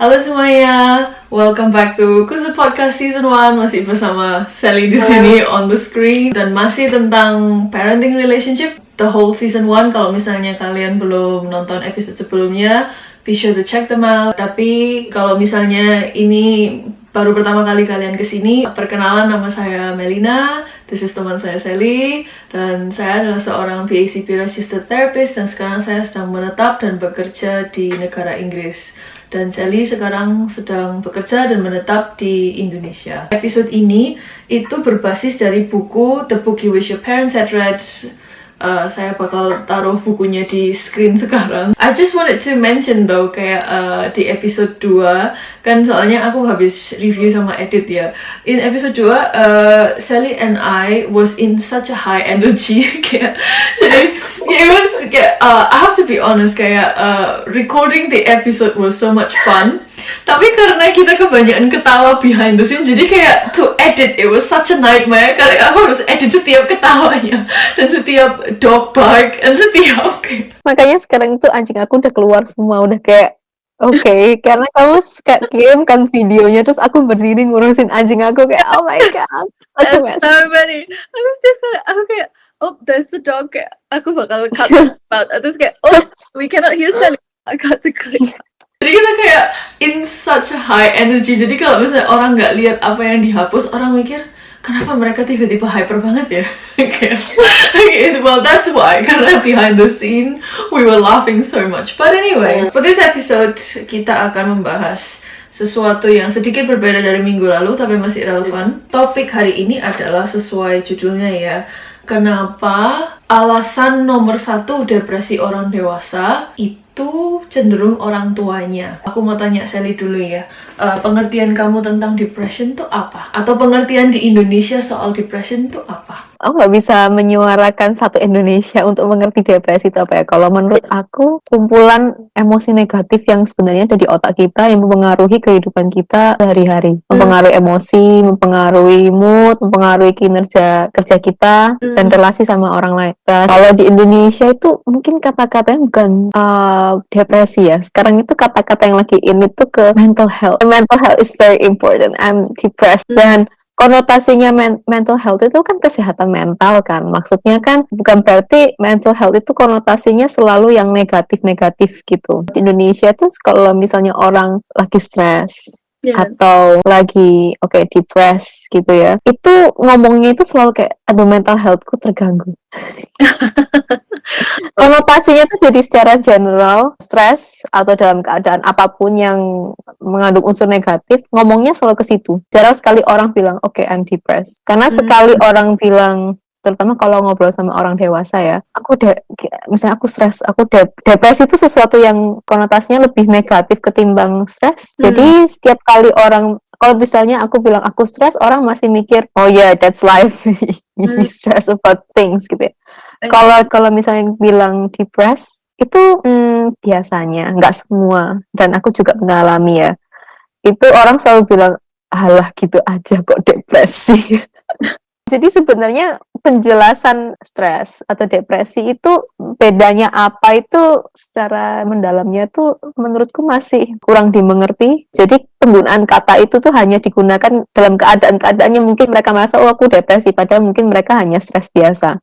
Halo semuanya, welcome back to Kusu Podcast Season 1. Masih bersama Sally di sini on the screen. Dan masih tentang parenting relationship, the whole Season 1. Kalau misalnya kalian belum nonton episode sebelumnya, be sure to check them out. Tapi kalau misalnya ini baru pertama kali kalian kesini, perkenalan, nama saya Melina, this is teman saya Sally, dan saya adalah seorang PACP Registered Therapist, dan sekarang saya sedang menetap dan bekerja di negara Inggris. Dan Sally sekarang sedang bekerja dan menetap di Indonesia. Episode ini itu berbasis dari buku The Book You Wish Your Parents Had Read. Saya bakal taruh bukunya di screen sekarang. I just wanted to mention though, kayak di episode 2, kan soalnya aku habis review sama edit ya. In episode 2, Sally and I was in such a high energy. Kayak, jadi it was kayak, I have to be honest, kayak recording the episode was so much fun. Tapi karena kita kebanyakan ketawa behind the scene, jadi kayak to edit it was such a nightmare. Karena aku harus edit setiap ketawanya dan setiap dog bark dan setiap kayak. Makanya sekarang itu anjing aku udah keluar semua, udah kayak oke, karena kamu kirim kan videonya, terus aku berdiri ngurusin anjing aku kayak oh my god, That's so funny. Aku kayak oh there's the dog, kayak aku bakal cut this out. Terus kayak oh we cannot hear Sally. I got the clip. Jadi kita kayak in such a high energy. Jadi kalau misalnya orang nggak lihat apa yang dihapus, orang mikir kenapa mereka tiba-tiba hyper banget ya? Well, that's why. Karena behind the scene we were laughing so much. But anyway, for this episode kita akan membahas sesuatu yang sedikit berbeda dari minggu lalu tapi masih relevan. Topik hari ini adalah sesuai judulnya ya. Kenapa alasan nomor 1 depresi orang dewasa itu cenderung orang tuanya. Aku mau tanya Sally dulu ya, pengertian kamu tentang depression itu apa? Atau pengertian di Indonesia soal depression itu apa? Aku nggak bisa menyuarakan satu Indonesia untuk mengerti depresi itu apa ya. Kalau menurut aku, kumpulan emosi negatif yang sebenarnya ada di otak kita yang mempengaruhi kehidupan kita sehari-hari. Mempengaruhi emosi, mempengaruhi mood, mempengaruhi kinerja kerja kita, dan relasi sama orang lain. Dan kalau di Indonesia itu mungkin kata-katanya bukan depresi ya. Sekarang itu kata-kata yang lagi in itu ke mental health. Mental health is very important. I'm depressed. Dan konotasinya mental health itu kan kesehatan mental kan. Maksudnya kan bukan berarti mental health itu konotasinya selalu yang negatif-negatif gitu. Di Indonesia tuh kalau misalnya orang lagi stres atau lagi depressed gitu ya, itu ngomongnya itu selalu kayak aduh mental healthku terganggu. Konotasinya tuh jadi secara general stres atau dalam keadaan apapun yang mengandung unsur negatif, ngomongnya selalu ke situ. Jarang sekali orang bilang I'm depressed. Karena sekali orang bilang, terutama kalau ngobrol sama orang dewasa ya, misalnya aku stres, aku depresi itu sesuatu yang konotasinya lebih negatif ketimbang stres. Jadi setiap kali orang, kalau misalnya aku bilang aku stres, orang masih mikir oh yeah, that's life. You stress about things gitu ya. Kalau misalnya bilang depressed itu biasanya, nggak semua, dan aku juga mengalami ya, itu orang selalu bilang alah gitu aja kok depresi. Jadi sebenarnya penjelasan stres atau depresi itu bedanya apa itu secara mendalamnya tuh menurutku masih kurang dimengerti. Jadi penggunaan kata itu tuh hanya digunakan dalam keadaan-keadaannya mungkin mereka merasa oh aku depresi, padahal mungkin mereka hanya stres biasa.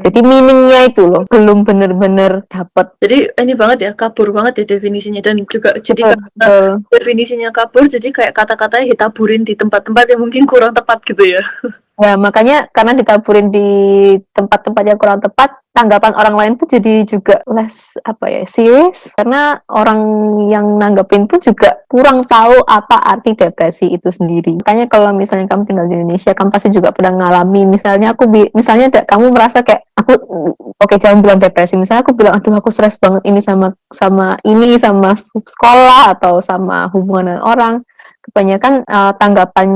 Jadi meaningnya itu loh belum benar-benar dapat. Jadi ini banget ya, kabur banget ya definisinya, dan juga jadi karena definisinya kabur, jadi kayak kata-katanya ditaburin di tempat-tempat yang mungkin kurang tepat gitu ya. Ya, makanya karena ditaburin di tempat-tempat yang kurang tepat, tanggapan orang lain tuh jadi juga less serious, karena orang yang nanggepin pun juga kurang tahu apa arti depresi itu sendiri. Makanya kalau misalnya kamu tinggal di Indonesia, kamu pasti juga pernah ngalami, misalnya kamu merasa kayak aku jangan bilang depresi, misalnya aku bilang aduh aku stres banget ini sama sekolah atau sama hubungan dengan orang. Kebanyakan tanggapan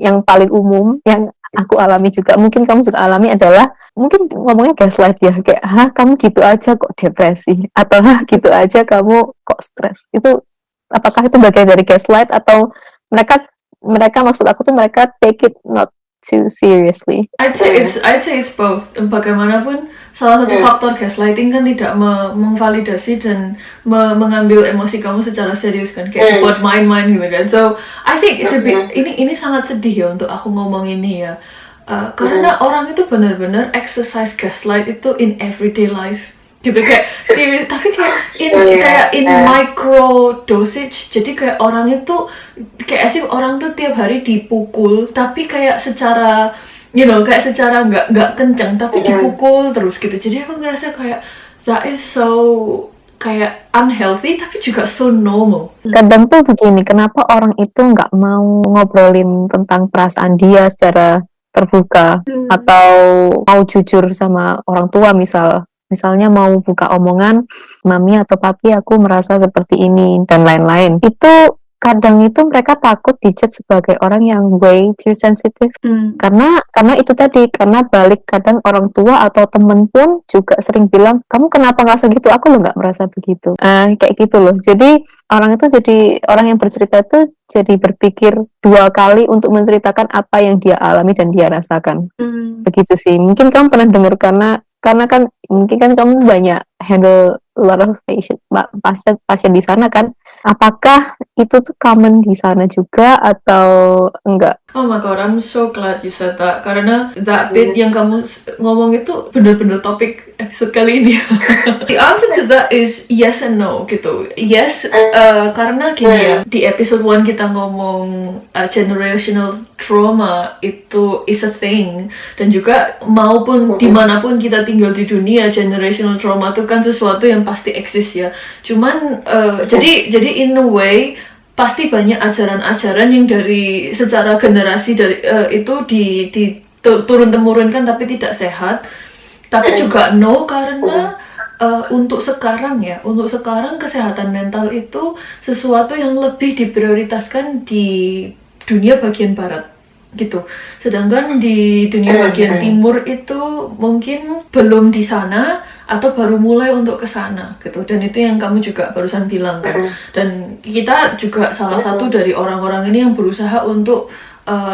yang paling umum yang aku alami juga, mungkin kamu juga alami, adalah mungkin ngomongnya gaslight ya, kayak kamu gitu aja kok depresi, atau gitu aja kamu kok stres. Itu apakah itu bagian dari gaslight atau mereka maksud aku tuh mereka take it not too seriously? I'd say it's both. Bagaimanapun salah satu faktor gaslighting kan tidak memvalidasi dan mengambil emosi kamu secara serius kan, kayak buat main-main gitu kan. So I think it's a bit, ini sangat sedih ya untuk aku ngomong ini ya, karena orang itu benar-benar exercise gaslight itu in everyday life gitu, kayak serius, tapi kayak in micro dosage. Jadi kayak orang itu kayak sih orang tuh tiap hari dipukul, tapi kayak secara kayak secara nggak kenceng, tapi dipukul terus gitu. Jadi aku ngerasa kayak that is so kayak unhealthy, tapi juga so normal. Kadang tuh begini, kenapa orang itu nggak mau ngobrolin tentang perasaan dia secara terbuka, atau mau jujur sama orang tua, misalnya mau buka omongan, mami atau papi aku merasa seperti ini dan lain-lain. Itu kadang itu mereka takut dijudge sebagai orang yang way too sensitive. Karena itu tadi, karena balik kadang orang tua atau temen pun juga sering bilang, kamu kenapa nggak segitu, aku lo nggak merasa begitu. Kayak gitu loh. Jadi orang yang bercerita itu jadi berpikir 2 kali untuk menceritakan apa yang dia alami dan dia rasakan. Begitu sih. Mungkin kamu pernah dengar, karena kan mungkin kan kamu banyak handle a lot of pasien di sana kan. Apakah itu tuh common di sana juga atau enggak? Oh my god, I'm so glad you said that. Karena that bit yang kamu ngomong itu benar-benar topik episode kali ini. The answer to that is yes and no gitu. Yes, karena gini ya, di episode 1 kita ngomong generational trauma itu is a thing. Dan juga maupun dimanapun kita tinggal di dunia, generational trauma itu kan sesuatu yang pasti eksis ya. Cuman jadi in a way pasti banyak ajaran-ajaran yang dari secara generasi dari itu turun-temurunkan tapi tidak sehat. Tapi juga no, karena untuk sekarang kesehatan mental itu sesuatu yang lebih diprioritaskan di dunia bagian barat gitu. Sedangkan di dunia bagian timur itu mungkin belum di sana atau baru mulai untuk ke sana gitu. Dan itu yang kamu juga barusan bilang kan. Dan kita juga salah satu dari orang-orang ini yang berusaha untuk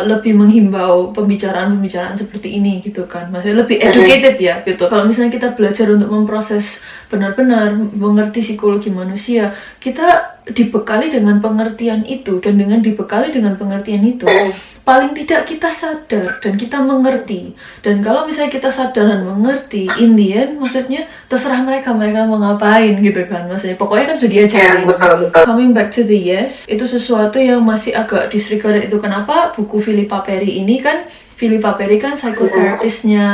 lebih menghimbau pembicaraan-pembicaraan seperti ini gitu kan. Maksudnya lebih educated ya gitu. Kalau misalnya kita belajar untuk memproses benar-benar mengerti psikologi manusia, kita dibekali dengan pengertian itu, dan dengan dibekali dengan pengertian itu paling tidak kita sadar dan kita mengerti. Dan kalau misalnya kita sadar dan mengerti, in the end maksudnya terserah mereka mau ngapain gitu kan. Maksudnya pokoknya kan sudah diajarin. Coming back to the yes, itu sesuatu yang masih agak disregarded. Itu kenapa buku Philippa Perry ini kan, Philippa Perry kan psikoterapisnya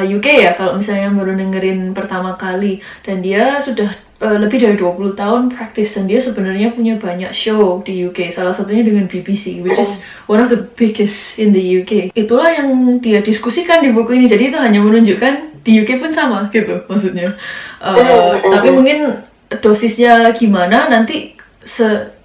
UK ya, kalau misalnya baru dengerin pertama kali. Dan dia sudah lebih dari 20 tahun praktis, dan dia sebenarnya punya banyak show di UK, salah satunya dengan BBC, which is one of the biggest in the UK. Itulah yang dia diskusikan di buku ini, jadi itu hanya menunjukkan di UK pun sama gitu maksudnya. Tapi mungkin dosisnya gimana nanti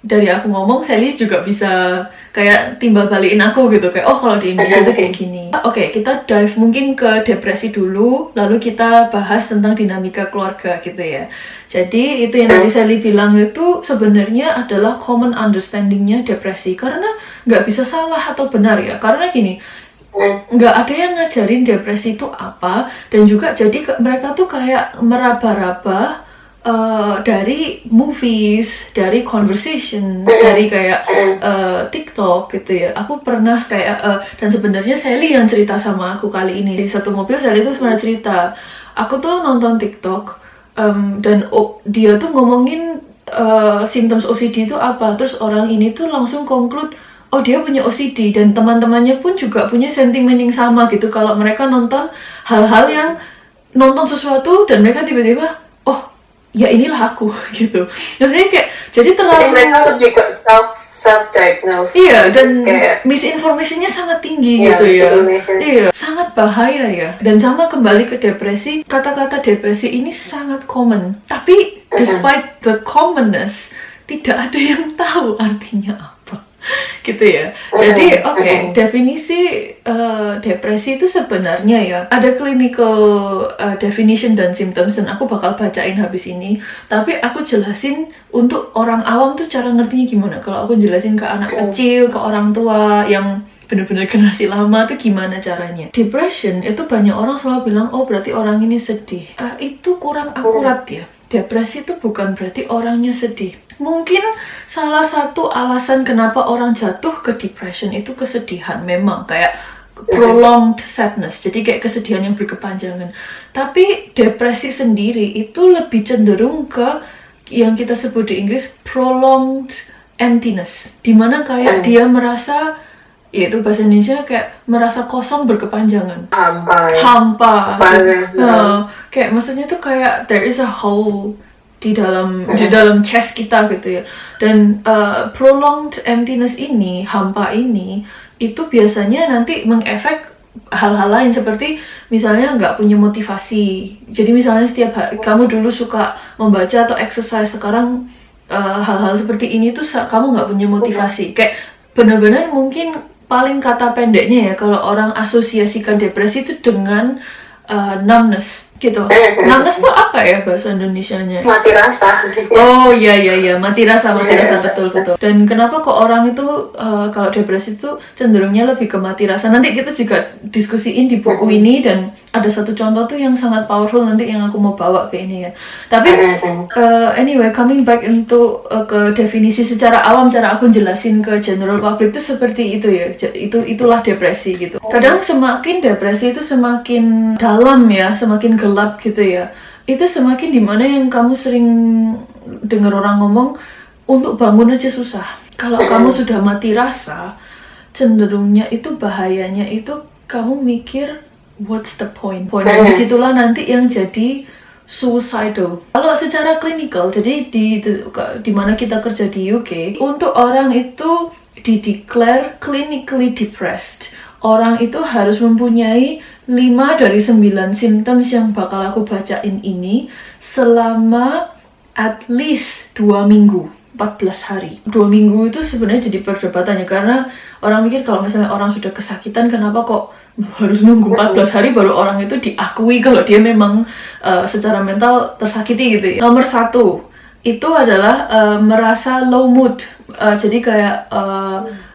dari aku ngomong, Sally juga bisa kayak timbal balikin aku gitu, kayak oh kalau di Indonesia itu kayak gini. Oke, kita dive mungkin ke depresi dulu, lalu kita bahas tentang dinamika keluarga gitu ya. Jadi itu yang tadi Sally bilang itu sebenarnya adalah common understanding-nya depresi, karena nggak bisa salah atau benar ya, karena gini, nggak ada yang ngajarin depresi itu apa, dan juga jadi mereka tuh kayak meraba-raba dari movies, dari conversation, dari kayak TikTok gitu ya. Aku pernah kayak dan sebenarnya Sally yang cerita sama aku kali ini di satu mobil. Sally tuh pernah cerita, aku tuh nonton TikTok dan dia tuh ngomongin symptoms OCD itu apa, terus orang ini tuh langsung conclude oh dia punya OCD, dan teman-temannya pun juga punya sentimen yang sama gitu kalau mereka nonton hal-hal yang nonton sesuatu dan mereka tiba-tiba ya inilah aku gitu. Maksudnya kayak jadi terlalu mereka lebih ke self-diagnose. Iya, dan misinformation-nya sangat tinggi gitu ya. Iya, sangat bahaya ya. Dan sama kembali ke depresi, kata-kata depresi ini sangat common. Tapi despite the commonness, tidak ada yang tahu artinya apa. Gitu ya. Jadi definisi depresi itu sebenarnya ya ada clinical definition dan symptoms, dan aku bakal bacain habis ini. Tapi aku jelasin untuk orang awam tuh cara ngertinya gimana. Kalau aku jelasin ke anak kecil, ke orang tua yang bener-bener generasi lama tuh gimana caranya. Depression itu banyak orang selalu bilang, oh berarti orang ini sedih. Itu kurang akurat ya. Depresi itu bukan berarti orangnya sedih. Mungkin salah satu alasan kenapa orang jatuh ke depression itu kesedihan, memang kayak prolonged sadness, jadi kayak kesedihan yang berkepanjangan. Tapi depresi sendiri itu lebih cenderung ke yang kita sebut di Inggris prolonged emptiness, dimana kayak dia merasa, yaitu bahasa Indonesia kayak merasa kosong berkepanjangan, hampa. Kayak maksudnya tuh kayak there is a hole di dalam chest kita gitu ya. Dan prolonged emptiness ini, hampa ini, itu biasanya nanti mengefek hal-hal lain, seperti misalnya nggak punya motivasi. Jadi misalnya setiap hari kamu dulu suka membaca atau exercise, sekarang hal-hal seperti ini tuh kamu nggak punya motivasi. Kayak benar-benar mungkin paling kata pendeknya ya, kalau orang asosiasikan depresi itu dengan numbness gitu. Numbness tuh apa ya bahasa Indonesianya? Mati rasa. Oh iya, mati rasa betul. Dan kenapa kok orang itu kalau depresi itu cenderungnya lebih ke mati rasa? Nanti kita juga diskusiin di buku ini, dan ada satu contoh tuh yang sangat powerful nanti yang aku mau bawa ke ini ya. Tapi anyway, coming back into ke definisi secara awam, cara aku jelasin ke general public itu seperti itu ya. Itulah depresi gitu. Kadang semakin depresi itu semakin dalam ya, semakin gelap gitu ya. Itu semakin dimana yang kamu sering dengar orang ngomong, untuk bangun aja susah. Kalau kamu sudah mati rasa, cenderungnya itu bahayanya itu kamu mikir, what's the point? Dan disitulah nanti yang jadi suicidal. Kalau secara klinikal, jadi di mana kita kerja di UK, untuk orang itu dideclare clinically depressed, orang itu harus mempunyai 5 dari 9 symptoms yang bakal aku bacain ini selama at least 2 minggu, 14 hari. 2 minggu itu sebenarnya jadi perdebatannya, karena orang mikir kalau misalnya orang sudah kesakitan, kenapa kok harus nunggu 14 hari baru orang itu diakui kalau dia memang secara mental tersakiti gitu ya. Nomor 1 itu adalah merasa low mood. Jadi kayak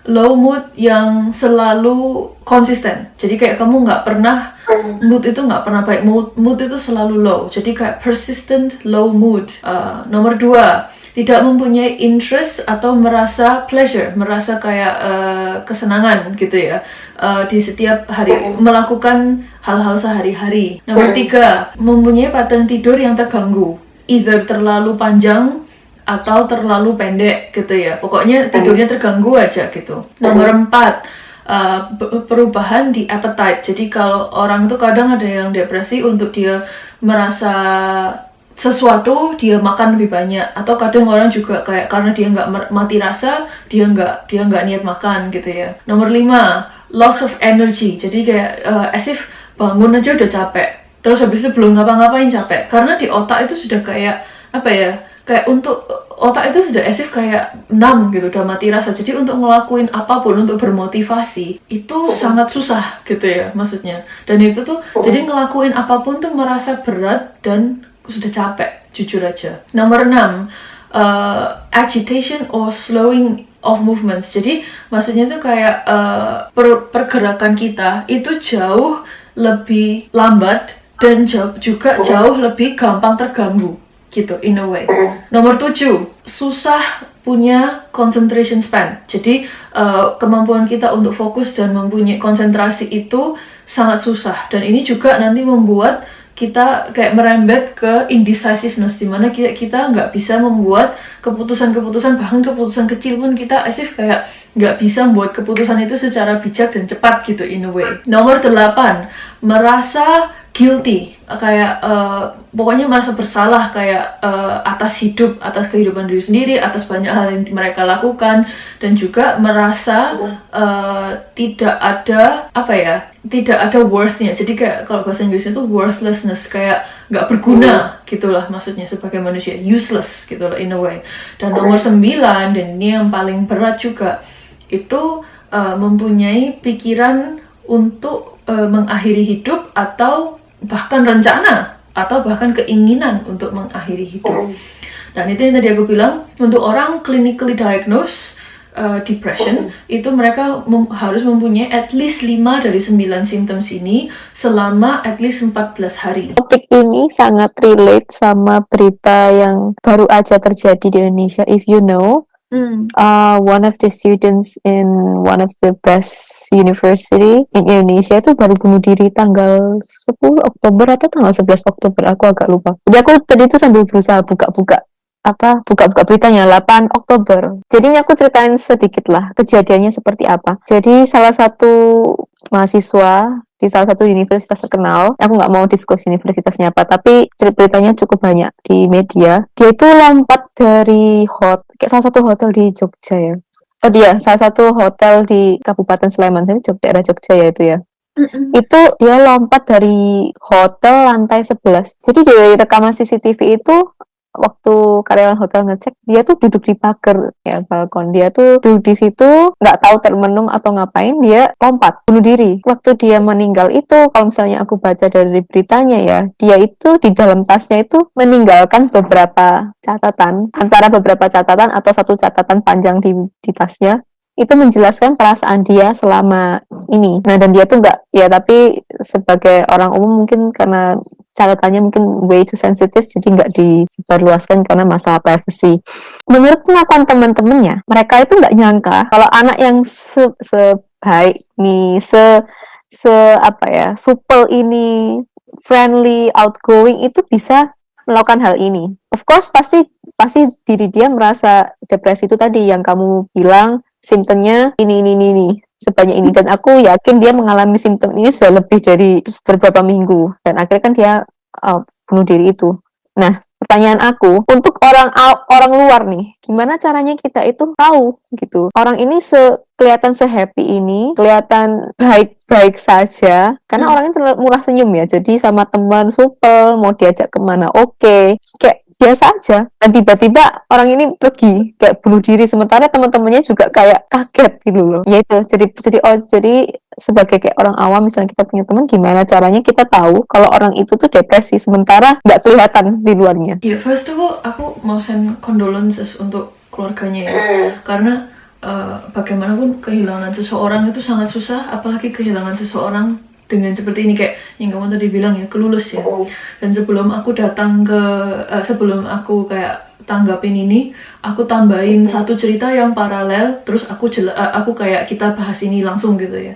low mood yang selalu konsisten. Jadi kayak kamu nggak pernah, mood itu nggak pernah baik, mood itu selalu low. Jadi kayak persistent low mood. Nomor 2, tidak mempunyai interest atau merasa pleasure, merasa kayak kesenangan gitu ya di setiap hari, melakukan hal-hal sehari-hari. Nomor 3, mempunyai pattern tidur yang terganggu, either terlalu panjang atau terlalu pendek gitu ya. Pokoknya tidurnya terganggu aja gitu. Nomor 4, perubahan di appetite. Jadi kalau orang tuh kadang ada yang depresi, untuk dia merasa sesuatu dia makan lebih banyak, atau kadang orang juga kayak karena dia nggak mati rasa, dia nggak niat makan gitu ya. Nomor 5, loss of energy. Jadi kayak as if bangun aja udah capek, terus habis itu belum ngapa-ngapain capek, karena di otak itu sudah kayak apa ya, kayak untuk otak itu sudah as if kayak numb gitu, udah mati rasa. Jadi untuk ngelakuin apapun, untuk bermotivasi itu sangat susah gitu ya maksudnya. Dan itu tuh jadi ngelakuin apapun tuh merasa berat dan sudah capek, jujur aja. Nomor 6, agitation or slowing of movements. Jadi maksudnya tuh kayak pergerakan kita itu jauh lebih lambat dan juga jauh lebih gampang terganggu gitu, in a way. Nomor 7, susah punya concentration span. Jadi kemampuan kita untuk fokus dan mempunyai konsentrasi itu sangat susah. Dan ini juga nanti membuat kita kayak merembet ke indecisiveness, dimana kita nggak bisa membuat keputusan-keputusan, bahkan keputusan kecil pun kita as if kayak nggak bisa membuat keputusan itu secara bijak dan cepat gitu, in a way. Nomor 8, merasa guilty, kayak pokoknya merasa bersalah kayak atas hidup, atas kehidupan diri sendiri, atas banyak hal yang mereka lakukan, dan juga merasa tidak ada worth-nya. Jadi kayak kalau bahasa Inggrisnya itu worthlessness, kayak nggak berguna gitulah maksudnya sebagai manusia, useless gitu lah in a way. Dan nomor 9, dan ini yang paling berat juga, itu mempunyai pikiran untuk mengakhiri hidup, atau bahkan rencana, atau bahkan keinginan untuk mengakhiri hidup. Dan itu yang tadi aku bilang, untuk orang clinically diagnosed depression, itu mereka harus mempunyai at least 5 dari 9 symptoms ini selama at least 14 hari. Topik ini sangat relate sama berita yang baru aja terjadi di Indonesia. If you know, one of the students in one of the best university in Indonesia itu baru bunuh diri tanggal 10 Oktober atau tanggal 11 Oktober, aku agak lupa. Jadi aku tadi itu sambil berusaha buka-buka beritanya 8 Oktober. Jadi ini aku ceritain sedikit lah kejadiannya seperti apa. Jadi salah satu mahasiswa di salah satu universitas terkenal, aku nggak mau disclose universitasnya apa, tapi beritanya cukup banyak di media. Dia itu lompat dari kayak salah satu hotel di Jogja ya. Oh dia, salah satu hotel di Kabupaten Sleman, daerah Jogja ya itu ya. Itu dia lompat dari hotel lantai 11. Jadi dari rekaman CCTV itu, waktu karyawan hotel ngecek, dia tuh duduk di pagar ya, balkon. Dia tuh duduk di situ, nggak tahu termenung atau ngapain, dia lompat bunuh diri. Waktu dia meninggal itu, kalau misalnya aku baca dari beritanya ya, dia itu di dalam tasnya itu meninggalkan beberapa catatan, antara beberapa catatan atau satu catatan panjang di tasnya, itu menjelaskan perasaan dia selama ini. Nah, dan dia tuh nggak, ya tapi sebagai orang umum mungkin karena catatannya mungkin way too sensitive, jadi nggak disebarluaskan karena masalah privacy. Menurut pengakuan teman-temannya, mereka itu nggak nyangka kalau anak yang sebaik nih, supel ini, friendly, outgoing itu bisa melakukan hal ini. Of course pasti diri dia merasa depresi itu tadi yang kamu bilang, simptomnya ini sebanyak ini, dan aku yakin dia mengalami simptom ini sudah lebih dari beberapa minggu, dan akhirnya kan dia bunuh diri itu. Nah, pertanyaan aku untuk orang luar nih, gimana caranya kita itu tahu gitu orang ini kelihatan se-happy ini, kelihatan baik-baik saja, karena orang ini terlalu murah senyum ya, jadi sama teman supel mau diajak kemana oke, kayak biasa aja, dan tiba-tiba orang ini pergi kayak bunuh diri, sementara teman-temannya juga kayak kaget gitu loh. Ya itu, jadi sebagai kayak orang awam, misalnya kita punya teman, gimana caranya kita tahu kalau orang itu tuh depresi sementara nggak kelihatan di luarnya? Ya, first of all, aku mau send condolences untuk keluarganya ya, karena bagaimanapun kehilangan seseorang itu sangat susah, apalagi kehilangan seseorang dengan seperti ini, kayak yang kamu tadi bilang ya, kelulus ya. Dan sebelum aku sebelum aku kayak tanggapin ini, aku tambahin satu cerita yang paralel, terus aku kayak kita bahas ini langsung gitu ya.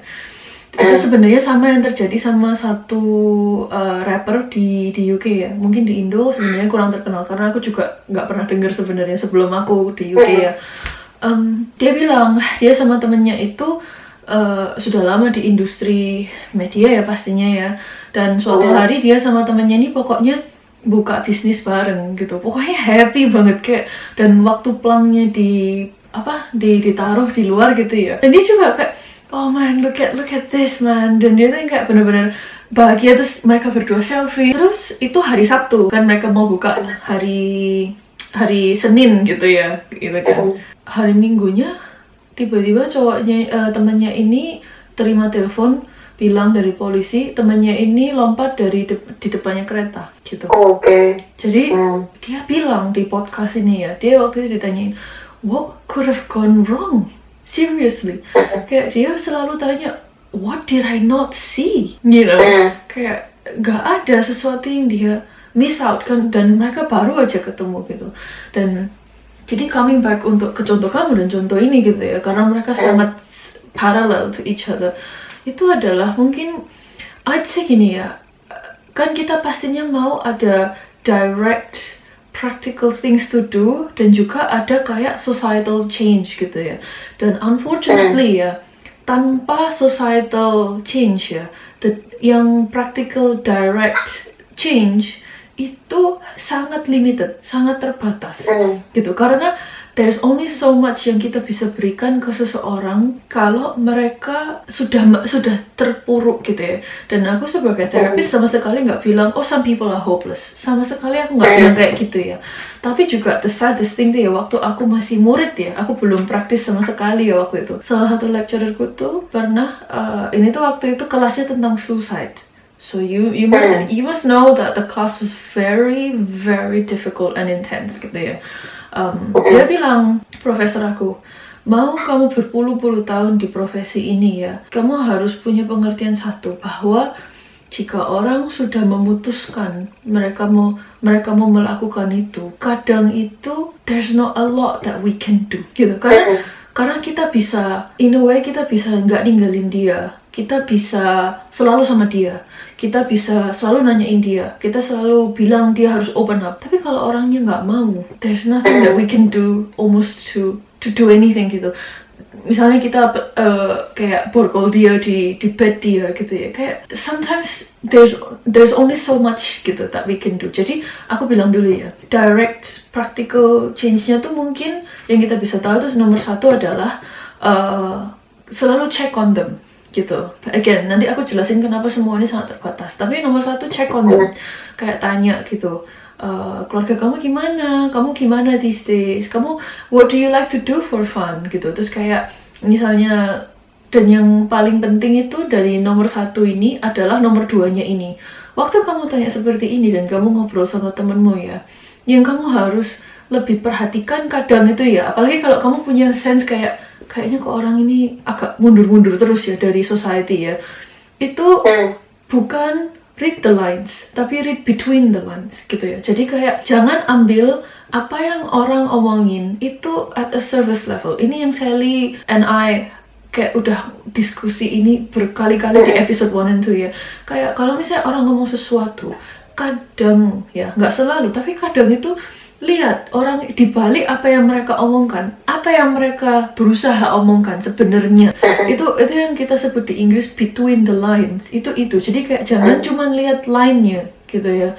Itu sebenarnya sama yang terjadi sama satu rapper di UK ya. Mungkin di Indo sebenarnya kurang terkenal karena aku juga nggak pernah dengar sebenarnya sebelum aku di UK ya. Dia bilang dia sama temennya itu sudah lama di industri media ya pastinya ya, dan suatu hari dia sama temennya ini pokoknya buka bisnis bareng gitu, pokoknya happy banget kayak, dan waktu plangnya ditaruh di luar gitu ya, dan dia juga kayak oh man, look at this man, dan dia tuh kayak benar-benar bahagia. Terus mereka berdua selfie, terus itu hari Sabtu kan, mereka mau buka hari Senin gitu ya, gitu kan. Hari Minggunya tiba-tiba temannya ini terima telepon bilang dari polisi, temannya ini lompat di depannya kereta gitu. Jadi dia bilang di podcast ini ya, dia waktu itu ditanyain what could have gone wrong, seriously, kayak dia selalu tanya what did I not see, you know, kayak gak ada sesuatu yang dia miss out kan, dan mereka baru aja ketemu gitu. Dan jadi coming back ke contoh kamu dan contoh ini gitu ya, karena mereka sangat parallel to each other, itu adalah mungkin I'd say gini ya, kan kita pastinya mau ada direct practical things to do, dan juga ada kayak societal change gitu ya. Dan unfortunately ya, tanpa societal change ya, yang practical direct change itu sangat limited, sangat terbatas gitu, karena there's only so much yang kita bisa berikan ke seseorang kalau mereka sudah terpuruk gitu ya. Dan aku sebagai terapis sama sekali nggak bilang oh some people are hopeless, sama sekali aku nggak bilang kayak gitu ya. Tapi juga the saddest thing tuh ya, waktu aku masih murid ya, aku belum praktis sama sekali ya waktu itu, salah satu lecturerku tuh pernah ini tuh waktu itu kelasnya tentang suicide. So you must know that the class was very very difficult and intense gitu ya. Dia bilang, profesor aku, mau kamu berpuluh-puluh tahun di profesi ini ya, kamu harus punya pengertian satu, bahwa jika orang sudah memutuskan mereka mau melakukan itu, kadang itu there's not a lot that we can do gitu. Karena kita bisa, in a way kita bisa nggak ninggalin dia, kita bisa selalu sama dia, kita bisa selalu nanyain dia, kita selalu bilang dia harus open up. Tapi kalau orangnya nggak mau, there's nothing that we can do almost to do anything gitu. Misalnya kita kayak borgol dia di bed dia gitu ya, kayak sometimes there's only so much gitu that we can do. Jadi aku bilang dulu ya, direct practical change-nya tuh mungkin yang kita bisa tahu itu nomor satu adalah selalu check on them gitu. Again, nanti aku jelasin kenapa semua ini sangat terbatas, tapi nomor satu check on them, kayak tanya gitu, keluarga kamu gimana these days, what do you like to do for fun gitu. Terus kayak misalnya, dan yang paling penting itu dari nomor satu ini adalah nomor duanya ini, waktu kamu tanya seperti ini dan kamu ngobrol sama temenmu ya, yang kamu harus lebih perhatikan kadang itu ya, apalagi kalau kamu punya sense kayaknya kok orang ini agak mundur-mundur terus ya dari society ya, itu bukan read the lines, tapi read between the lines gitu ya. Jadi kayak jangan ambil apa yang orang omongin itu at a service level. Ini yang Sally and I kayak udah diskusi ini berkali-kali di episode 1 and 2 ya. Kayak kalau misalnya orang ngomong sesuatu, kadang ya, nggak selalu, tapi kadang itu lihat orang dibalik apa yang mereka omongkan, apa yang mereka berusaha omongkan sebenarnya. Itu yang kita sebut di Inggris between the lines. Itu. Jadi kayak jangan cuma lihat line-nya gitu ya.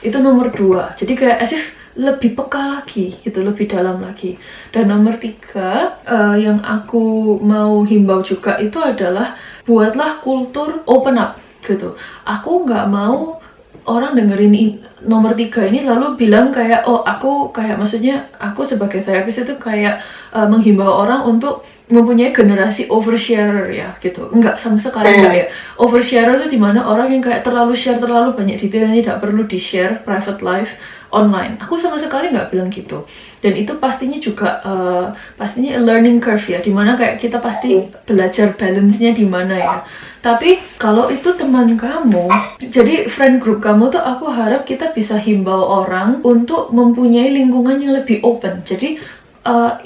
Itu nomor 2. Jadi kayak as if lebih peka lagi gitu, lebih dalam lagi. Dan nomor 3 yang aku mau himbau juga itu adalah buatlah kultur open up gitu. Aku nggak mau orang dengerin nomor 3 ini lalu bilang kayak, oh aku kayak, maksudnya aku sebagai terapis itu kayak menghimbau orang untuk mempunyai generasi oversharer ya gitu. Enggak, sama sekali enggak ya. Oversharer itu dimana orang yang kayak terlalu banyak detail yang tidak perlu di-share private life online. Aku sama sekali nggak bilang gitu. Dan itu pastinya juga pastinya a learning curve ya, dimana kayak kita pasti belajar balance-nya di mana ya. Tapi kalau itu teman kamu, jadi friend group kamu tuh, aku harap kita bisa himbau orang untuk mempunyai lingkungan yang lebih open. Jadi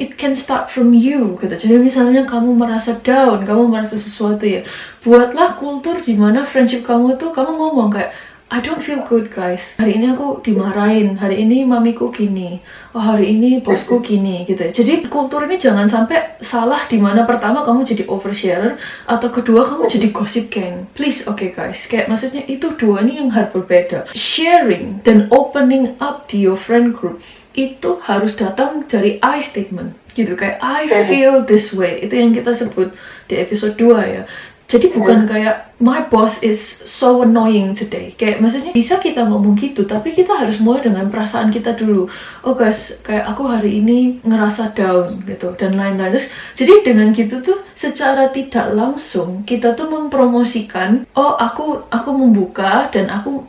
it can start from you gitu. Jadi misalnya kamu merasa down, kamu merasa sesuatu ya, buatlah kultur dimana friendship kamu tuh, kamu ngomong kayak, I don't feel good guys, hari ini aku dimarahin, hari ini mamiku gini, oh hari ini bosku gini gitu ya. Jadi kultur ini jangan sampai salah, dimana pertama kamu jadi oversharer atau kedua kamu jadi gossip gang. Please, okay guys, kayak maksudnya itu dua ini yang harus berbeda. Sharing dan opening up di your friend group itu harus datang dari I statement gitu, kayak I feel this way. Itu yang kita sebut di episode 2 ya. Jadi bukan kayak my boss is so annoying today. Kayak maksudnya bisa kita ngomong gitu, tapi kita harus mulai dengan perasaan kita dulu. Oh guys, kayak aku hari ini ngerasa down gitu dan lain-lain. Terus jadi dengan gitu tuh secara tidak langsung kita tuh mempromosikan, oh aku membuka dan aku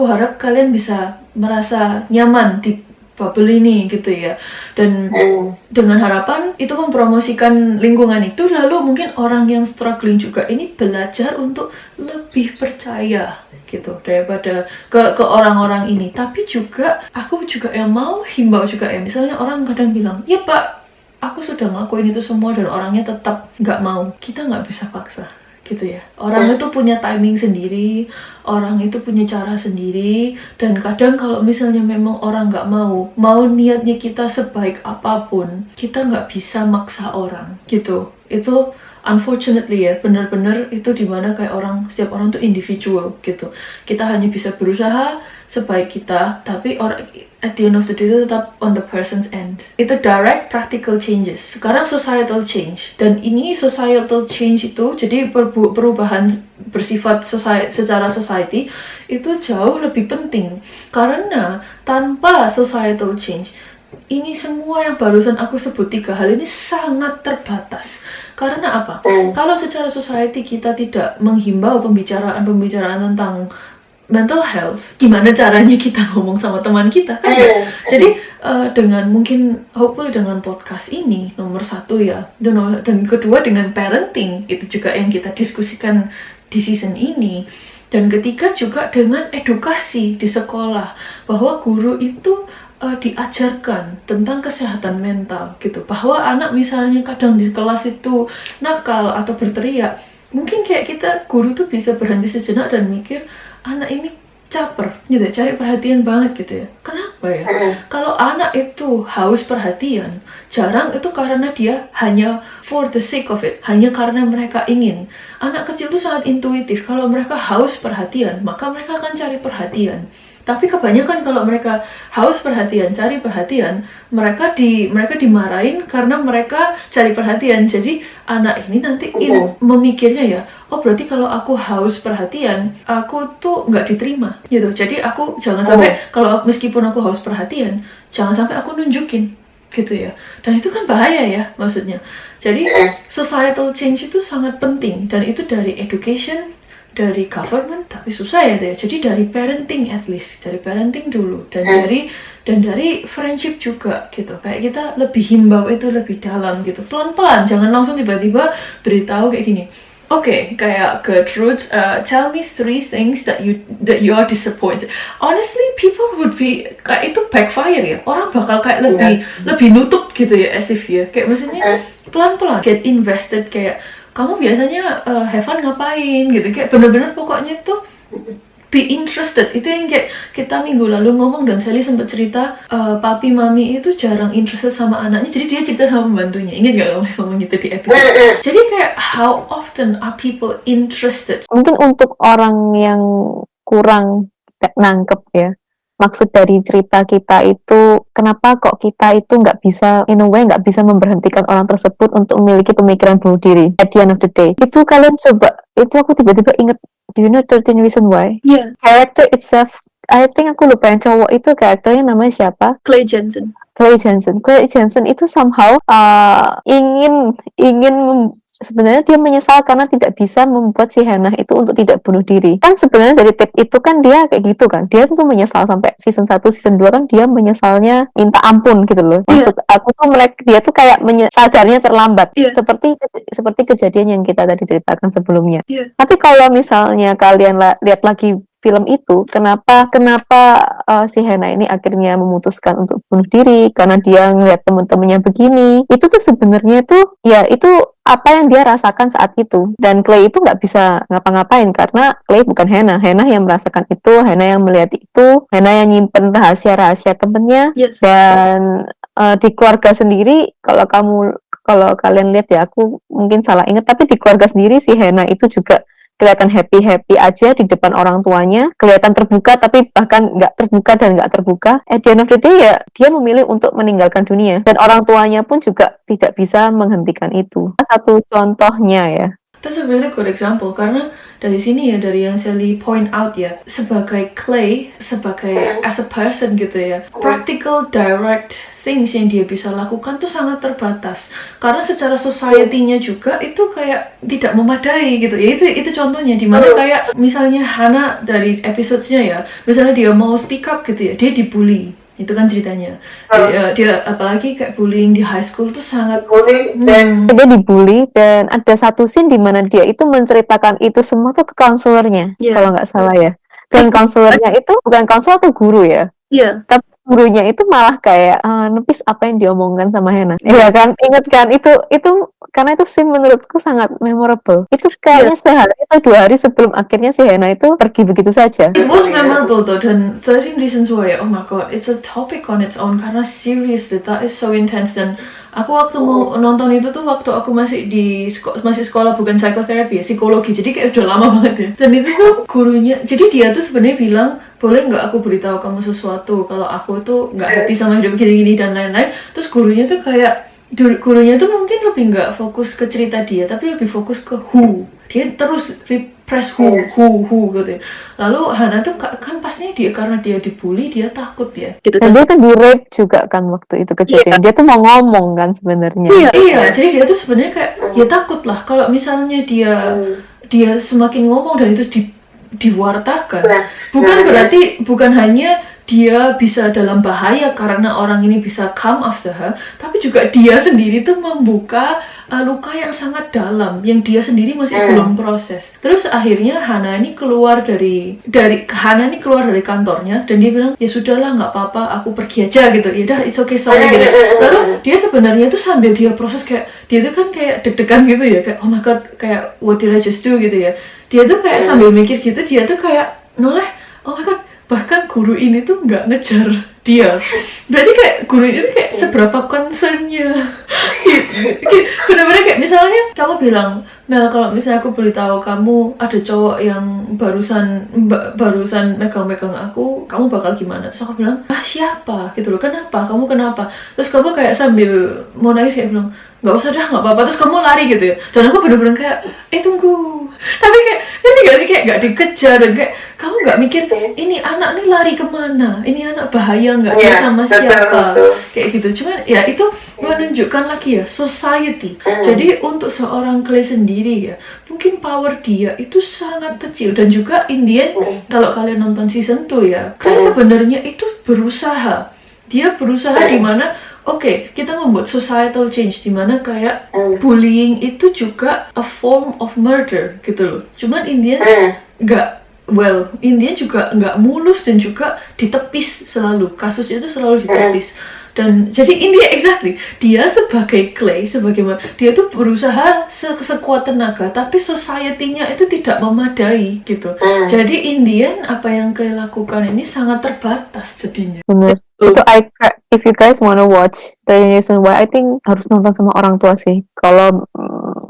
harap kalian bisa merasa nyaman di bubble ini gitu ya. Dan dengan harapan itu mempromosikan lingkungan itu, lalu mungkin orang yang struggling juga ini belajar untuk lebih percaya gitu daripada ke orang-orang ini. Tapi juga aku juga yang mau himbau juga ya, misalnya orang kadang bilang, ya pak aku sudah ngelakuin itu semua dan orangnya tetap nggak mau. Kita nggak bisa paksa gitu ya. Orang itu punya timing sendiri, orang itu punya cara sendiri, dan kadang kalau misalnya memang orang nggak mau niatnya kita sebaik apapun, kita nggak bisa maksa orang gitu. Itu unfortunately ya, benar-benar itu dimana kayak setiap orang tuh individual gitu. Kita hanya bisa berusaha sebaik kita, tapi at the end of the day itu tetap on the person's end. Itu direct practical changes. Sekarang societal change, dan ini societal change itu jadi perubahan bersifat secara society itu jauh lebih penting, karena tanpa societal change ini semua yang barusan aku sebut 3 hal ini sangat terbatas. Karena apa? Kalau secara society kita tidak menghimbau pembicaraan tentang mental health, gimana caranya kita ngomong sama teman kita kan ya? Jadi dengan mungkin hopefully dengan podcast ini nomor 1 ya, dan kedua dengan parenting itu juga yang kita diskusikan di season ini, dan ketiga juga dengan edukasi di sekolah bahwa guru itu diajarkan tentang kesehatan mental gitu, bahwa anak misalnya kadang di kelas itu nakal atau berteriak, mungkin kayak kita guru tuh bisa berhenti sejenak dan mikir anak ini caper gitu ya, cari perhatian banget gitu ya. Kenapa ya? Kalau anak itu haus perhatian, jarang itu karena dia hanya for the sake of it, hanya karena mereka ingin. Anak kecil itu sangat intuitif, kalau mereka haus perhatian, maka mereka akan cari perhatian. Tapi kebanyakan kalau mereka haus perhatian, cari perhatian, mereka dimarahin karena mereka cari perhatian. Jadi anak ini nanti memikirnya ya, oh berarti kalau aku haus perhatian, aku tuh nggak diterima gitu. Jadi aku jangan sampai, kalau meskipun aku haus perhatian, jangan sampai aku nunjukin gitu ya. Dan itu kan bahaya ya maksudnya. Jadi societal change itu sangat penting, dan itu dari education, dari government, tapi susah ya deh. Jadi dari parenting, at least dari parenting dulu, dan dari friendship juga gitu. Kayak kita lebih himbau itu lebih dalam gitu, pelan-pelan, jangan langsung tiba-tiba beritahu kayak gini. Oke, kayak Gertrude, tell me 3 things that you are disappointed. Honestly, people would be kayak itu backfire ya. Orang bakal kayak lebih nutup gitu ya, as if ya. Kayak maksudnya pelan-pelan get invested, kayak kamu biasanya have fun ngapain gitu, kayak bener-bener pokoknya tuh be interested. Itu yang kayak kita minggu lalu ngomong, dan Sally sempat cerita papi mami itu jarang interested sama anaknya, jadi dia cerita sama pembantunya. Ingat gak kamu ngomong gitu di episode? Jadi kayak how often are people interested? Mungkin untuk orang yang kurang nangkep ya, maksud dari cerita kita itu, kenapa kok kita itu nggak bisa, in a way nggak bisa memberhentikan orang tersebut untuk memiliki pemikiran bunuh diri at the end of the day. Itu kalian coba, itu aku tiba-tiba inget, do you know 13 Reasons Why? Yeah. Character itself, I think aku lupa yang cowok itu karakternya namanya siapa? Clay Jensen itu somehow sebenarnya dia menyesal karena tidak bisa membuat si Hannah itu untuk tidak bunuh diri. Kan sebenarnya dari tip itu kan dia kayak gitu kan. Dia tuh menyesal sampai season 1, season 2 kan dia menyesalnya minta ampun gitu loh. Maksud aku tuh dia tuh kayak sadarnya terlambat. Seperti kejadian yang kita tadi ceritakan sebelumnya. Tapi kalau misalnya kalian lihat lagi film itu, kenapa si Hannah ini akhirnya memutuskan untuk bunuh diri karena dia ngeliat teman-temannya begini. Itu tuh sebenarnya tuh ya itu apa yang dia rasakan saat itu. Dan Clay itu nggak bisa ngapa-ngapain karena Clay bukan Hannah. Hannah yang merasakan itu, Hannah yang melihat itu, Hannah yang nyimpen rahasia-rahasia temennya. Dan di keluarga sendiri, kalau kalian lihat ya, aku mungkin salah ingat, tapi di keluarga sendiri si Hannah itu juga kelihatan happy aja di depan orang tuanya, kelihatan terbuka tapi bahkan nggak terbuka dan nggak terbuka. At the end of the day ya dia memilih untuk meninggalkan dunia, dan orang tuanya pun juga tidak bisa menghentikan itu. Satu contohnya ya. That's a really good example, karena dari sini ya, dari yang Sally point out ya, sebagai Clay, sebagai as a person gitu ya, practical direct things yang dia bisa lakukan tuh sangat terbatas, karena secara society-nya juga itu kayak tidak memadai gitu ya. Itu contohnya, dimana kayak misalnya Hannah dari episode-nya ya, misalnya dia mau speak up gitu ya, dia dibully. Itu kan ceritanya. Dia apalagi kayak bullying di high school tuh sangat dia dibully, dan ada satu scene di mana dia itu menceritakan itu semua tuh ke konselornya, kalau nggak salah ya. Dan konselornya itu bukan konselor atau guru ya. Tapi gurunya itu malah kayak nepis apa yang diomongkan sama Hannah. Iya kan? Ingat kan itu karena itu scene menurutku sangat memorable. Itu kayaknya sehari atau 2 hari sebelum akhirnya si Hannah itu pergi begitu saja. It was memorable though, dan 13 Reasons Why, oh my god, it's a topic on its own, karena seriously that is so intense. Dan aku waktu mau nonton itu tuh waktu aku masih masih sekolah, bukan psikoterapi ya, psikologi, jadi kayak udah lama banget ya. Dan itu tuh gurunya, jadi dia tuh sebenarnya bilang, boleh nggak aku beritahu kamu sesuatu kalau aku tuh nggak happy sama hidup gini-gini dan lain-lain. Terus gurunya tuh mungkin lebih nggak fokus ke cerita dia, tapi lebih fokus ke who. Dia terus repress who gitu ya. Lalu Hannah tuh kan pastinya karena dia dibully, dia takut ya. Gitu. Dan dia kan di-rape juga kan waktu itu kejadian. Dia tuh mau ngomong kan sebenarnya. Iya, jadi dia tuh sebenarnya kayak ya takut lah kalau misalnya dia semakin ngomong dan itu diwartakan. Yes. Bukan hanya dia bisa dalam bahaya karena orang ini bisa come after her, tapi juga dia sendiri tuh membuka luka yang sangat dalam yang dia sendiri masih belum proses. Terus akhirnya Hana ini keluar dari kantornya dan dia bilang, ya sudahlah, nggak apa-apa, aku pergi aja gitu. Ya udah, it's okay, sorry gitu. Lalu dia sebenarnya tuh sambil dia proses, kayak dia tuh kan kayak deg-degan gitu ya, kayak oh my god, kayak what did I just do gitu ya. Dia tuh kayak sambil mikir gitu, dia tuh kayak noleh, oh my god, bahkan guru ini tuh nggak ngejar dia. Berarti kayak guru ini tuh kayak seberapa concernnya. Bener-bener kayak misalnya kamu bilang, Mel, kalau misalnya aku beritahu kamu ada cowok yang barusan megang-megang aku, kamu bakal gimana? Terus aku bilang, siapa? Gitu loh, kenapa? Kamu kenapa? Terus kamu kayak sambil mau nangis kayak bilang, nggak usah dah, nggak apa-apa. Terus kamu lari gitu ya. Dan aku bener-bener kayak, tunggu. Tapi kayak, ngerti gak sih, kayak gak dikejar. Dan kayak, kamu gak mikir, ini anak nih lari kemana? Ini anak bahaya gak? Dia sama siapa? Kayak gitu. Cuman ya itu menunjukkan lagi ya, society. Jadi untuk seorang Clay sendiri ya, mungkin power dia itu sangat kecil. Dan juga in the end, kalau kalian nonton season 2 ya, Clay sebenarnya itu berusaha. Dia berusaha di mana, oke, kita membuat societal change di mana kayak bullying itu juga a form of murder gitu loh. Cuman Indian Indian juga nggak mulus dan juga ditepis selalu. Kasusnya itu selalu ditepis. Dan jadi India dia sebagai Clay, dia tuh berusaha sekuat tenaga, tapi society-nya itu tidak memadai gitu. Jadi Indian apa yang Clay lakukan ini sangat terbatas jadinya. Bener. Itu if you guys wanna watch 13 Reasons Why, I think harus nonton sama orang tua sih. Kalau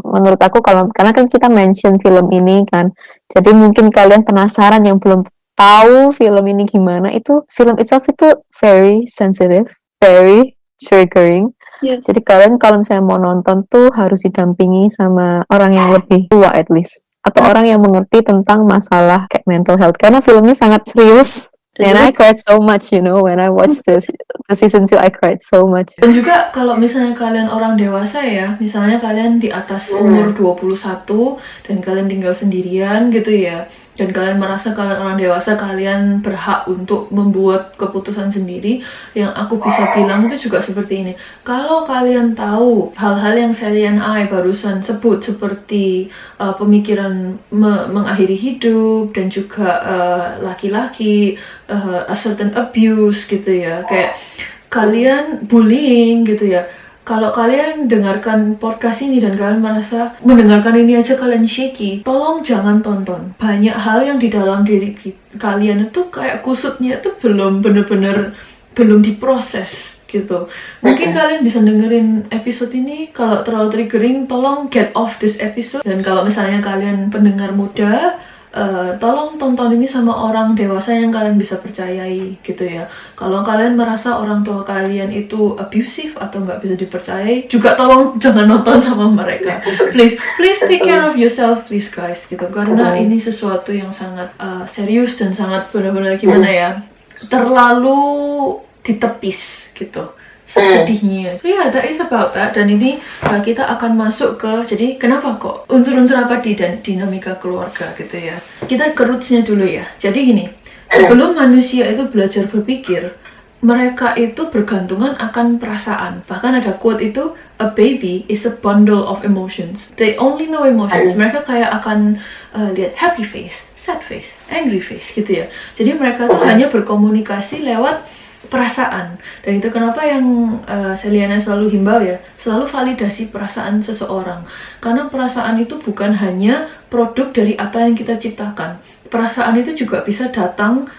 menurut aku, karena kan kita mention film ini kan, jadi mungkin kalian penasaran yang belum tahu film ini gimana. Itu film itself itu very sensitive, very triggering. Yes. Jadi kalian kalau misalnya mau nonton tuh harus didampingi sama orang yang lebih tua at least, atau orang yang mengerti tentang masalah kayak mental health, karena filmnya sangat serius. And I cried so much, when I watched the season 2, I cried so much. Dan juga kalau misalnya kalian orang dewasa ya, misalnya kalian di atas umur 21 dan kalian tinggal sendirian gitu ya, dan kalian merasa kalian orang dewasa, kalian berhak untuk membuat keputusan sendiri. Yang aku bisa bilang itu juga seperti ini. Kalau kalian tahu hal-hal yang Sally and I barusan sebut, seperti pemikiran mengakhiri hidup, dan juga laki-laki, a certain abuse gitu ya, kayak kalian bullying gitu ya. Kalau kalian dengarkan podcast ini dan kalian merasa mendengarkan ini aja kalian shaky, tolong jangan tonton. Banyak hal yang di dalam diri kalian itu kayak kusutnya itu belum bener-bener belum diproses gitu. Mungkin kalian bisa dengerin episode ini, kalau terlalu triggering tolong get off this episode. Dan kalau misalnya kalian pendengar muda, tolong tonton ini sama orang dewasa yang kalian bisa percayai gitu ya. Kalau kalian merasa orang tua kalian itu abusive atau nggak bisa dipercayai, juga tolong jangan nonton sama mereka. Please take care of yourself, please guys gitu. Karena ini sesuatu yang sangat serius dan sangat benar-benar gimana ya, terlalu ditepis gitu. Sedihnya. So yeah, that is about that. Dan ini kita akan masuk ke, jadi kenapa kok unsur-unsur apa di dinamika keluarga gitu ya. Kita ke roots-nya dulu ya. Jadi gini, sebelum manusia itu belajar berpikir, mereka itu bergantungan akan perasaan. Bahkan ada quote itu, a baby is a bundle of emotions. They only know emotions. Mereka kayak akan lihat happy face, sad face, angry face gitu ya. Jadi mereka tuh hanya berkomunikasi lewat perasaan. Dan itu kenapa yang Seliana selalu himbau ya, selalu validasi perasaan seseorang. Karena perasaan itu bukan hanya produk dari apa yang kita ciptakan. Perasaan itu juga bisa datang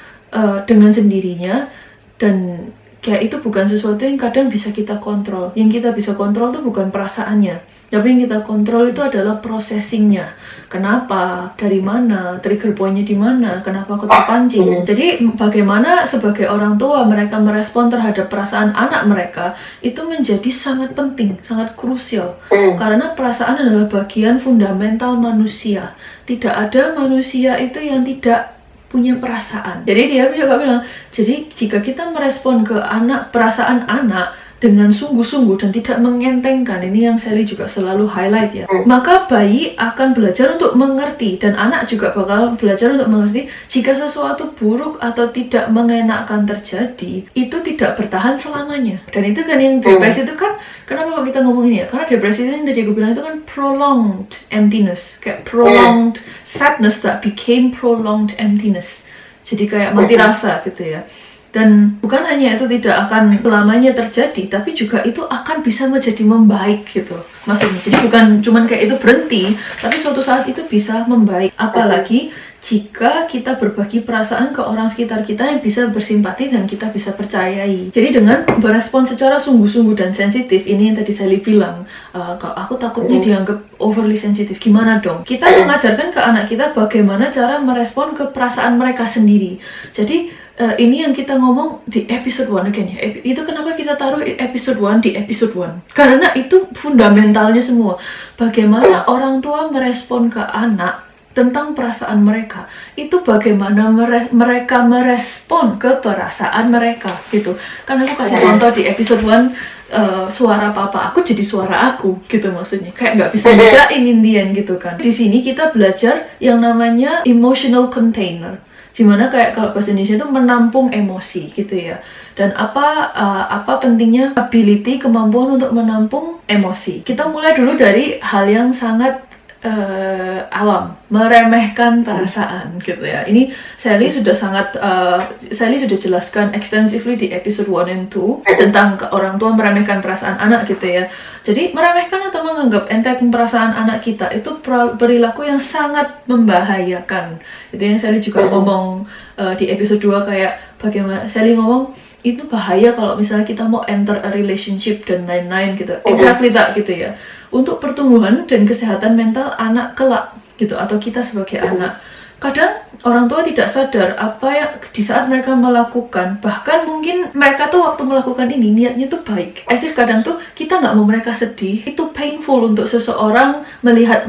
dengan sendirinya, dan kayak itu bukan sesuatu yang kadang bisa kita kontrol. Yang kita bisa kontrol itu bukan perasaannya, tapi yang kita kontrol itu adalah processingnya. Kenapa, dari mana, trigger pointnya di mana, kenapa aku terpancing. Jadi bagaimana sebagai orang tua mereka merespon terhadap perasaan anak mereka itu menjadi sangat penting, sangat krusial. Karena perasaan adalah bagian fundamental manusia. Tidak ada manusia itu yang tidak punya perasaan. Jadi dia juga bilang, jadi jika kita merespon ke perasaan anak, dengan sungguh-sungguh dan tidak mengentengkan, ini yang Sally juga selalu highlight ya, maka bayi akan belajar untuk mengerti dan anak juga bakal belajar untuk mengerti jika sesuatu buruk atau tidak mengenakan terjadi, itu tidak bertahan selamanya. Dan itu kan yang depresi itu kan, kenapa kita ngomong ini ya, karena depresi itu yang tadi aku bilang itu kan prolonged emptiness, kayak prolonged sadness that became prolonged emptiness, jadi kayak mati rasa gitu ya. Dan bukan hanya itu tidak akan selamanya terjadi, tapi juga itu akan bisa menjadi membaik gitu maksudnya. Jadi bukan cuman kayak itu berhenti, tapi suatu saat itu bisa membaik. Apalagi jika kita berbagi perasaan ke orang sekitar kita yang bisa bersimpati dan kita bisa percayai. Jadi dengan berespon secara sungguh-sungguh dan sensitif, ini yang tadi Sally bilang, kalau aku takutnya dianggap overly sensitif, gimana dong? Kita mengajarkan ke anak kita bagaimana cara merespon ke perasaan mereka sendiri. Jadi ini yang kita ngomong di episode 1 again ya. Itu kenapa kita taruh episode 1 di episode 1. Karena itu fundamentalnya semua. Bagaimana orang tua merespon ke anak tentang perasaan mereka. Itu bagaimana mereka merespon ke perasaan mereka gitu. Kan aku kasih contoh di episode 1, suara papa aku jadi suara aku gitu maksudnya. Kayak nggak bisa bedain Indian gitu kan. Di sini kita belajar yang namanya emotional container. Gimana kayak kalau bahasa Indonesia itu menampung emosi gitu ya. Dan apa pentingnya ability, kemampuan untuk menampung emosi. Kita mulai dulu dari hal yang sangat awam, meremehkan perasaan gitu ya. Ini Sally sudah jelaskan extensively di episode 1 and 2 tentang orang tua meremehkan perasaan anak gitu ya. Jadi meremehkan atau menganggap enteng perasaan anak kita itu perilaku yang sangat membahayakan. Itu yang Sally juga ngomong di episode 2, kayak bagaimana Sally ngomong itu bahaya kalau misalnya kita mau enter a relationship dan lain-lain gitu. Exactly that gitu ya. Untuk pertumbuhan dan kesehatan mental anak kelak gitu, atau kita sebagai anak. Kadang orang tua tidak sadar apa yang di saat mereka melakukan, bahkan mungkin mereka tuh waktu melakukan ini niatnya tuh baik. Kadang tuh kita nggak mau mereka sedih, itu painful untuk seseorang melihat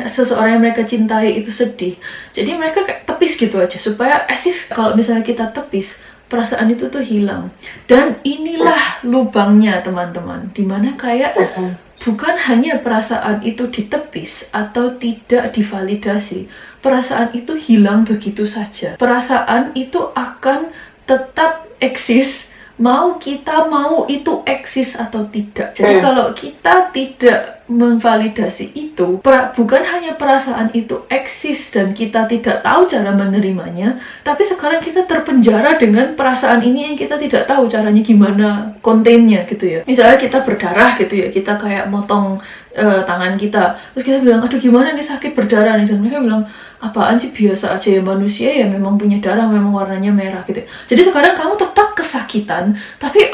seseorang yang mereka cintai itu sedih. Jadi mereka kayak tepis gitu aja, supaya kalau misalnya kita tepis, perasaan itu tuh hilang. Dan inilah lubangnya teman-teman, dimana kayak bukan hanya perasaan itu ditepis atau tidak divalidasi, perasaan itu hilang begitu saja. Perasaan itu akan tetap eksis, mau kita mau itu eksis atau tidak. Jadi kalau kita tidak memvalidasi itu, bukan hanya perasaan itu eksis dan kita tidak tahu cara menerimanya, tapi sekarang kita terpenjara dengan perasaan ini yang kita tidak tahu caranya gimana kontennya gitu ya. Misalnya kita berdarah gitu ya, kita kayak motong tangan kita, terus kita bilang aduh gimana nih sakit berdarah nih, dan mereka bilang apaan sih, biasa aja ya, manusia ya memang punya darah, memang warnanya merah gitu. Jadi sekarang kamu tetap kesakitan, tapi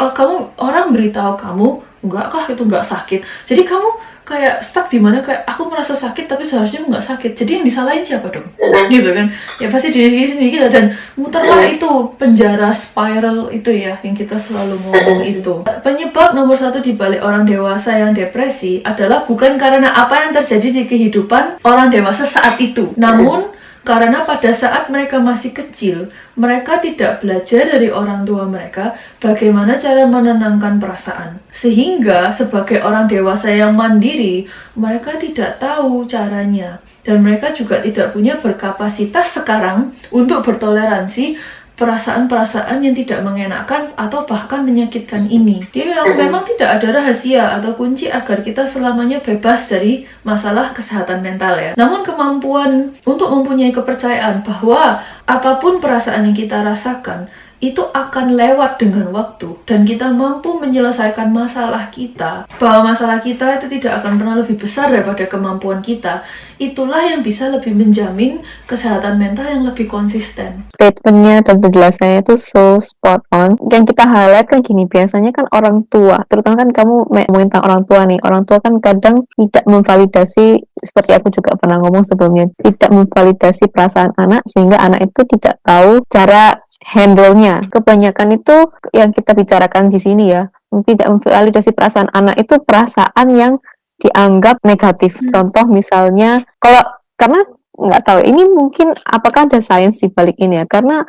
orang beritahu kamu enggak kah itu enggak sakit. Jadi kamu kayak stuck di mana kayak aku merasa sakit tapi seharusnya enggak sakit. Jadi yang disalahin siapa dong? Gitu kan? Ya pasti diri sendiri kita, dan muterlah itu penjara spiral itu ya yang kita selalu ngomong itu. Penyebab nomor 1 di balik orang dewasa yang depresi adalah bukan karena apa yang terjadi di kehidupan orang dewasa saat itu, namun karena pada saat mereka masih kecil, mereka tidak belajar dari orang tua mereka bagaimana cara menenangkan perasaan. Sehingga sebagai orang dewasa yang mandiri, mereka tidak tahu caranya. Dan mereka juga tidak punya berkapasitas sekarang untuk bertoleransi perasaan-perasaan yang tidak mengenakan atau bahkan menyakitkan ini. Dia memang tidak ada rahasia atau kunci agar kita selamanya bebas dari masalah kesehatan mental ya. Namun kemampuan untuk mempunyai kepercayaan bahwa apapun perasaan yang kita rasakan itu akan lewat dengan waktu, dan kita mampu menyelesaikan masalah kita, bahwa masalah kita itu tidak akan pernah lebih besar daripada kemampuan kita. Itulah yang bisa lebih menjamin kesehatan mental yang lebih konsisten. Statementnya dan penjelasannya itu so spot on. Yang kita highlight kan gini, biasanya kan orang tua, terutama kan kamu ngomongin tentang orang tua nih, orang tua kan kadang tidak memvalidasi, seperti aku juga pernah ngomong sebelumnya, tidak memvalidasi perasaan anak, sehingga anak itu tidak tahu cara handle-nya. Kebanyakan itu yang kita bicarakan di sini ya, tidak memvalidasi perasaan anak itu perasaan yang dianggap negatif. Contoh misalnya, karena nggak tahu ini mungkin apakah ada sains di balik ini ya, karena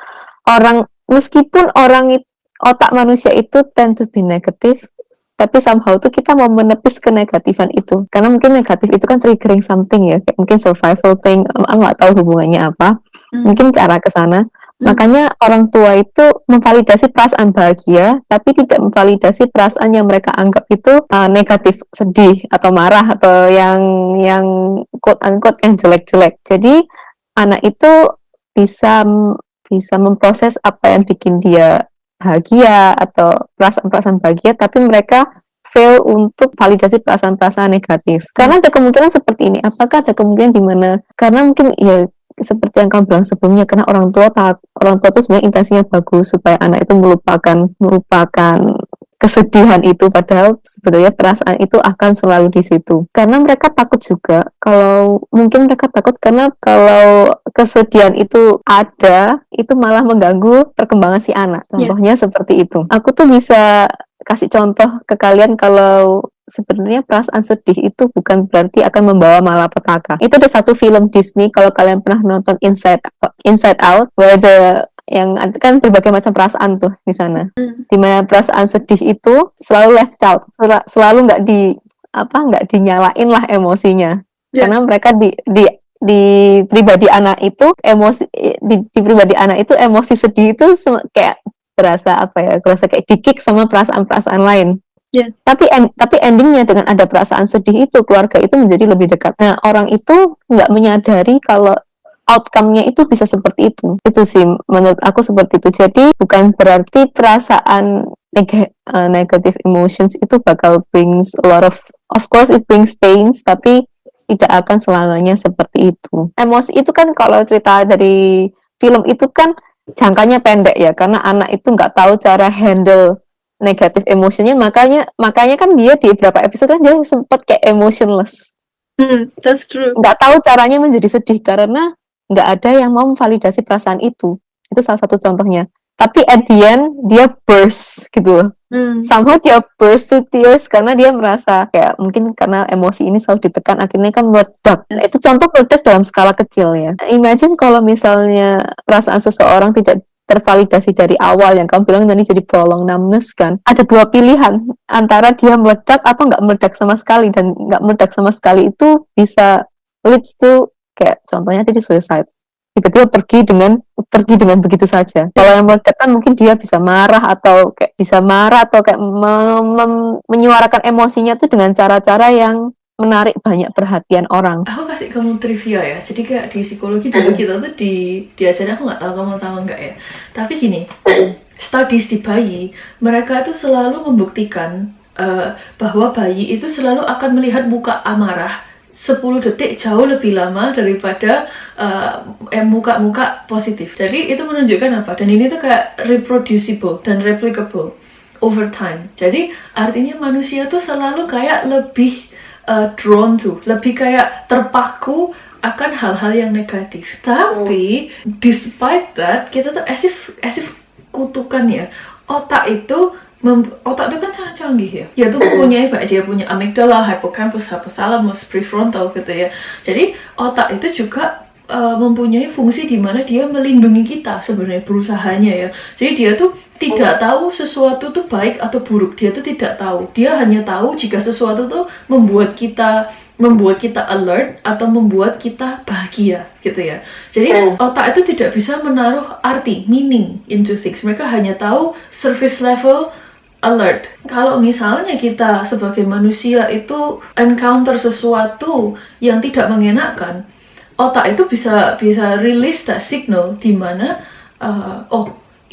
meskipun otak manusia itu tend to be negatif, tapi somehow tuh kita mau menepis kenegatifan itu, karena mungkin negatif itu kan triggering something ya, kayak mungkin survival thing, aku nggak tahu hubungannya apa, mungkin ke arah ke sana. Makanya orang tua itu memvalidasi perasaan bahagia, tapi tidak memvalidasi perasaan yang mereka anggap itu negatif, sedih atau marah atau yang quote unquote yang jelek-jelek. Jadi anak itu bisa memproses apa yang bikin dia bahagia atau perasaan-perasaan bahagia, tapi mereka fail untuk validasi perasaan-perasaan negatif. Karena ada kemungkinan seperti ini. Apakah ada kemungkinan di mana karena mungkin ya seperti yang kamu bilang sebelumnya, karena orang tua itu sebenarnya intensinya bagus supaya anak itu melupakan kesedihan itu, padahal sebenarnya perasaan itu akan selalu di situ. Karena mereka takut juga, mereka takut karena kalau kesedihan itu ada, itu malah mengganggu perkembangan si anak. Contohnya seperti itu. Aku tuh bisa kasih contoh ke kalian kalau sebenarnya perasaan sedih itu bukan berarti akan membawa malapetaka. Itu ada satu film Disney, kalau kalian pernah nonton Inside Out, where yang kan berbagai macam perasaan tuh di sana. Dimana perasaan sedih itu selalu left out, selalu nggak dinyalain lah emosinya. Karena mereka di pribadi anak itu di pribadi anak itu emosi sedih itu kayak berasa kayak di-kick sama perasaan-perasaan lain. Tapi endingnya dengan ada perasaan sedih itu, keluarga itu menjadi lebih dekat. Nah, orang itu nggak menyadari kalau outcome-nya itu bisa seperti itu. Itu sih menurut aku seperti itu. Jadi bukan berarti perasaan negative emotions itu bakal brings a lot of course it brings pains, tapi tidak akan selamanya seperti itu. Emosi itu kan kalau cerita dari film itu kan jangkanya pendek ya, karena anak itu nggak tahu cara handle negatif emosinya, makanya kan dia di beberapa episode kan dia sempat kayak emotionless. That's true. Nggak tahu caranya menjadi sedih karena nggak ada yang mau memvalidasi perasaan itu. Itu salah satu contohnya. Tapi at the end dia burst gitu loh. Somehow dia burst to tears karena dia merasa kayak mungkin karena emosi ini selalu ditekan, akhirnya kan meledak. Itu contoh meledak dalam skala kecil ya. Imagine kalau misalnya perasaan seseorang tidak tervalidasi dari awal, yang kamu bilang tadi jadi prolonged numbness kan. Ada dua pilihan, antara dia meledak atau nggak meledak sama sekali, dan nggak meledak sama sekali itu bisa leads to kayak contohnya tadi suicide. Tiba-tiba pergi dengan begitu saja. Kalau yang meledak kan mungkin dia bisa marah atau kayak menyuarakan emosinya tuh dengan cara-cara yang menarik banyak perhatian orang. Aku kasih kamu trivia ya. Jadi kayak di psikologi dulu kita tuh diajarin, aku nggak tahu kamu tahu nggak ya. Tapi gini, studies di bayi, mereka tuh selalu membuktikan bahwa bayi itu selalu akan melihat muka amarah 10 detik jauh lebih lama daripada muka-muka positif. Jadi itu menunjukkan apa? Dan ini tuh kayak reproducible dan replicable over time. Jadi artinya manusia tuh selalu kayak lebih drawn to, lebih kayak terpaku akan hal-hal yang negatif. Tapi despite that, kita tuh as if kutukan ya. Otak itu kan sangat canggih ya. Dia tuh dia punya amigdala, hippocampus, hypothalamus, prefrontal gitu ya. Jadi otak itu juga mempunyai fungsi di mana dia melindungi kita sebenarnya, berusahanya ya. Jadi dia tuh tidak tahu sesuatu tuh baik atau buruk. Dia tuh tidak tahu. Dia hanya tahu jika sesuatu tuh membuat kita alert atau membuat kita bahagia gitu ya. Jadi otak itu tidak bisa menaruh arti, meaning into things. Mereka hanya tahu surface level alert. Kalau misalnya kita sebagai manusia itu encounter sesuatu yang tidak mengenakan, otak itu bisa release that signal di mana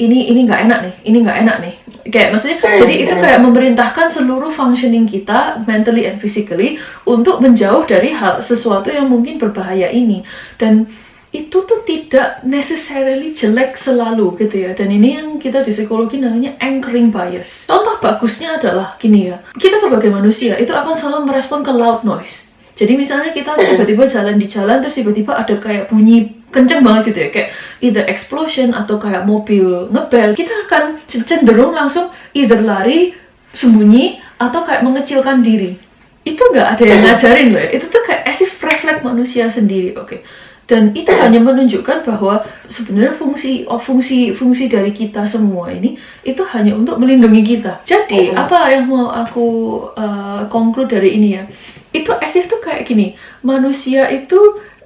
ini nggak enak nih. Kayak maksudnya, jadi itu kayak memerintahkan seluruh functioning kita mentally and physically untuk menjauh dari sesuatu yang mungkin berbahaya ini. Dan itu tuh tidak necessarily jelek selalu gitu ya. Dan ini yang kita di psikologi namanya anchoring bias. Contoh bagusnya adalah gini ya, kita sebagai manusia itu akan selalu merespon ke loud noise. Jadi misalnya kita tiba-tiba jalan di jalan, terus tiba-tiba ada kayak bunyi kenceng banget gitu ya, kayak either explosion atau kayak mobil ngebel, kita akan cenderung langsung either lari, sembunyi, atau kayak mengecilkan diri. Itu nggak ada yang ngajarin loh ya, itu tuh kayak as if refleks manusia sendiri. Oke. Dan itu hanya menunjukkan bahwa sebenarnya fungsi dari kita semua ini itu hanya untuk melindungi kita. Jadi apa yang mau aku conclude dari ini ya, itu as if tuh kayak gini, manusia itu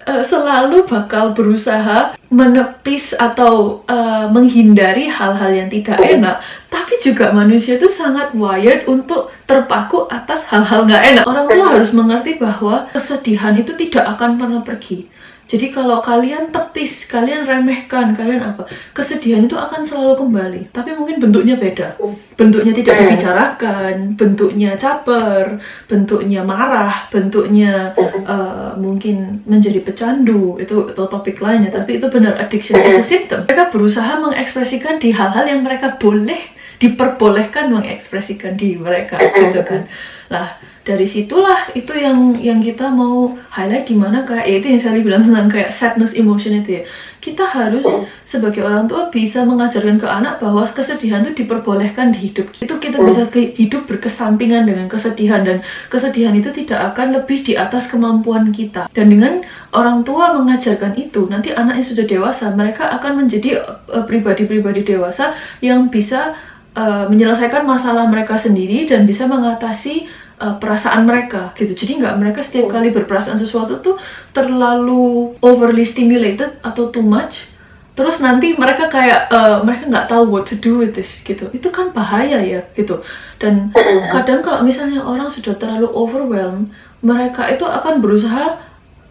selalu bakal berusaha menepis atau menghindari hal-hal yang tidak enak, tapi juga manusia itu sangat wired untuk terpaku atas hal-hal nggak enak. Orang tua harus mengerti bahwa kesedihan itu tidak akan pernah pergi. Jadi kalau kalian tepis, kalian remehkan, kalian apa, kesedihan itu akan selalu kembali. Tapi mungkin bentuknya beda. Bentuknya tidak dibicarakan, bentuknya caper, bentuknya marah, bentuknya mungkin menjadi pecandu. Itu topik lainnya, tapi itu benar addiction is a symptom. Mereka berusaha mengekspresikan di hal-hal yang mereka diperbolehkan mengekspresikan di mereka, gitu kan. Lah, dari situlah itu yang kita mau highlight, dimana kayak ya itu yang saya bilang tentang kayak sadness emotion itu ya. Kita harus sebagai orang tua bisa mengajarkan ke anak bahwa kesedihan itu diperbolehkan di hidup. Itu kita bisa hidup berkesampingan dengan kesedihan, dan kesedihan itu tidak akan lebih di atas kemampuan kita. Dan dengan orang tua mengajarkan itu, nanti anaknya sudah dewasa, mereka akan menjadi pribadi-pribadi dewasa yang bisa menyelesaikan masalah mereka sendiri dan bisa mengatasi perasaan mereka gitu. Jadi nggak mereka setiap kali berperasaan sesuatu tuh terlalu overly stimulated atau too much, terus nanti mereka kayak mereka nggak tahu what to do with this gitu. Itu kan bahaya ya gitu. Dan kadang kalau misalnya orang sudah terlalu overwhelmed, mereka itu akan berusaha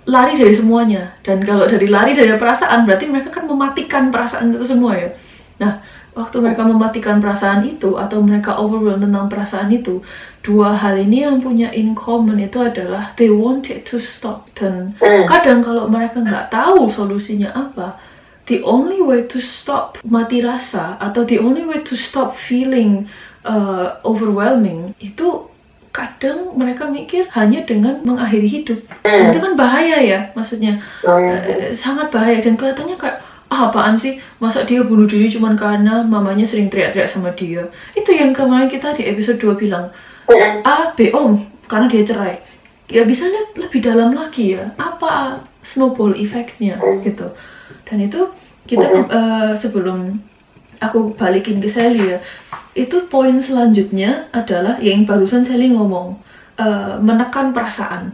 lari dari semuanya. Dan kalau lari dari perasaan, berarti mereka kan mematikan perasaan itu semua ya. Nah, waktu mereka mematikan perasaan itu atau mereka overwhelmed tentang perasaan itu, dua hal ini yang punya in common itu adalah they want it to stop. Dan kadang kalau mereka nggak tahu solusinya apa, the only way to stop mati rasa atau the only way to stop feeling overwhelming itu kadang mereka mikir hanya dengan mengakhiri hidup. Itu kan bahaya ya, maksudnya sangat bahaya. Dan kelihatannya kayak apaan sih, masa dia bunuh diri cuma karena mamanya sering teriak-teriak sama dia. Itu yang kemarin kita di episode 2 bilang, A, B, karena dia cerai. Ya bisa lihat lebih dalam lagi ya, apa snowball effect-nya gitu. Dan itu kita sebelum aku balikin ke Sally ya, itu poin selanjutnya adalah yang barusan Sally ngomong, menekan perasaan.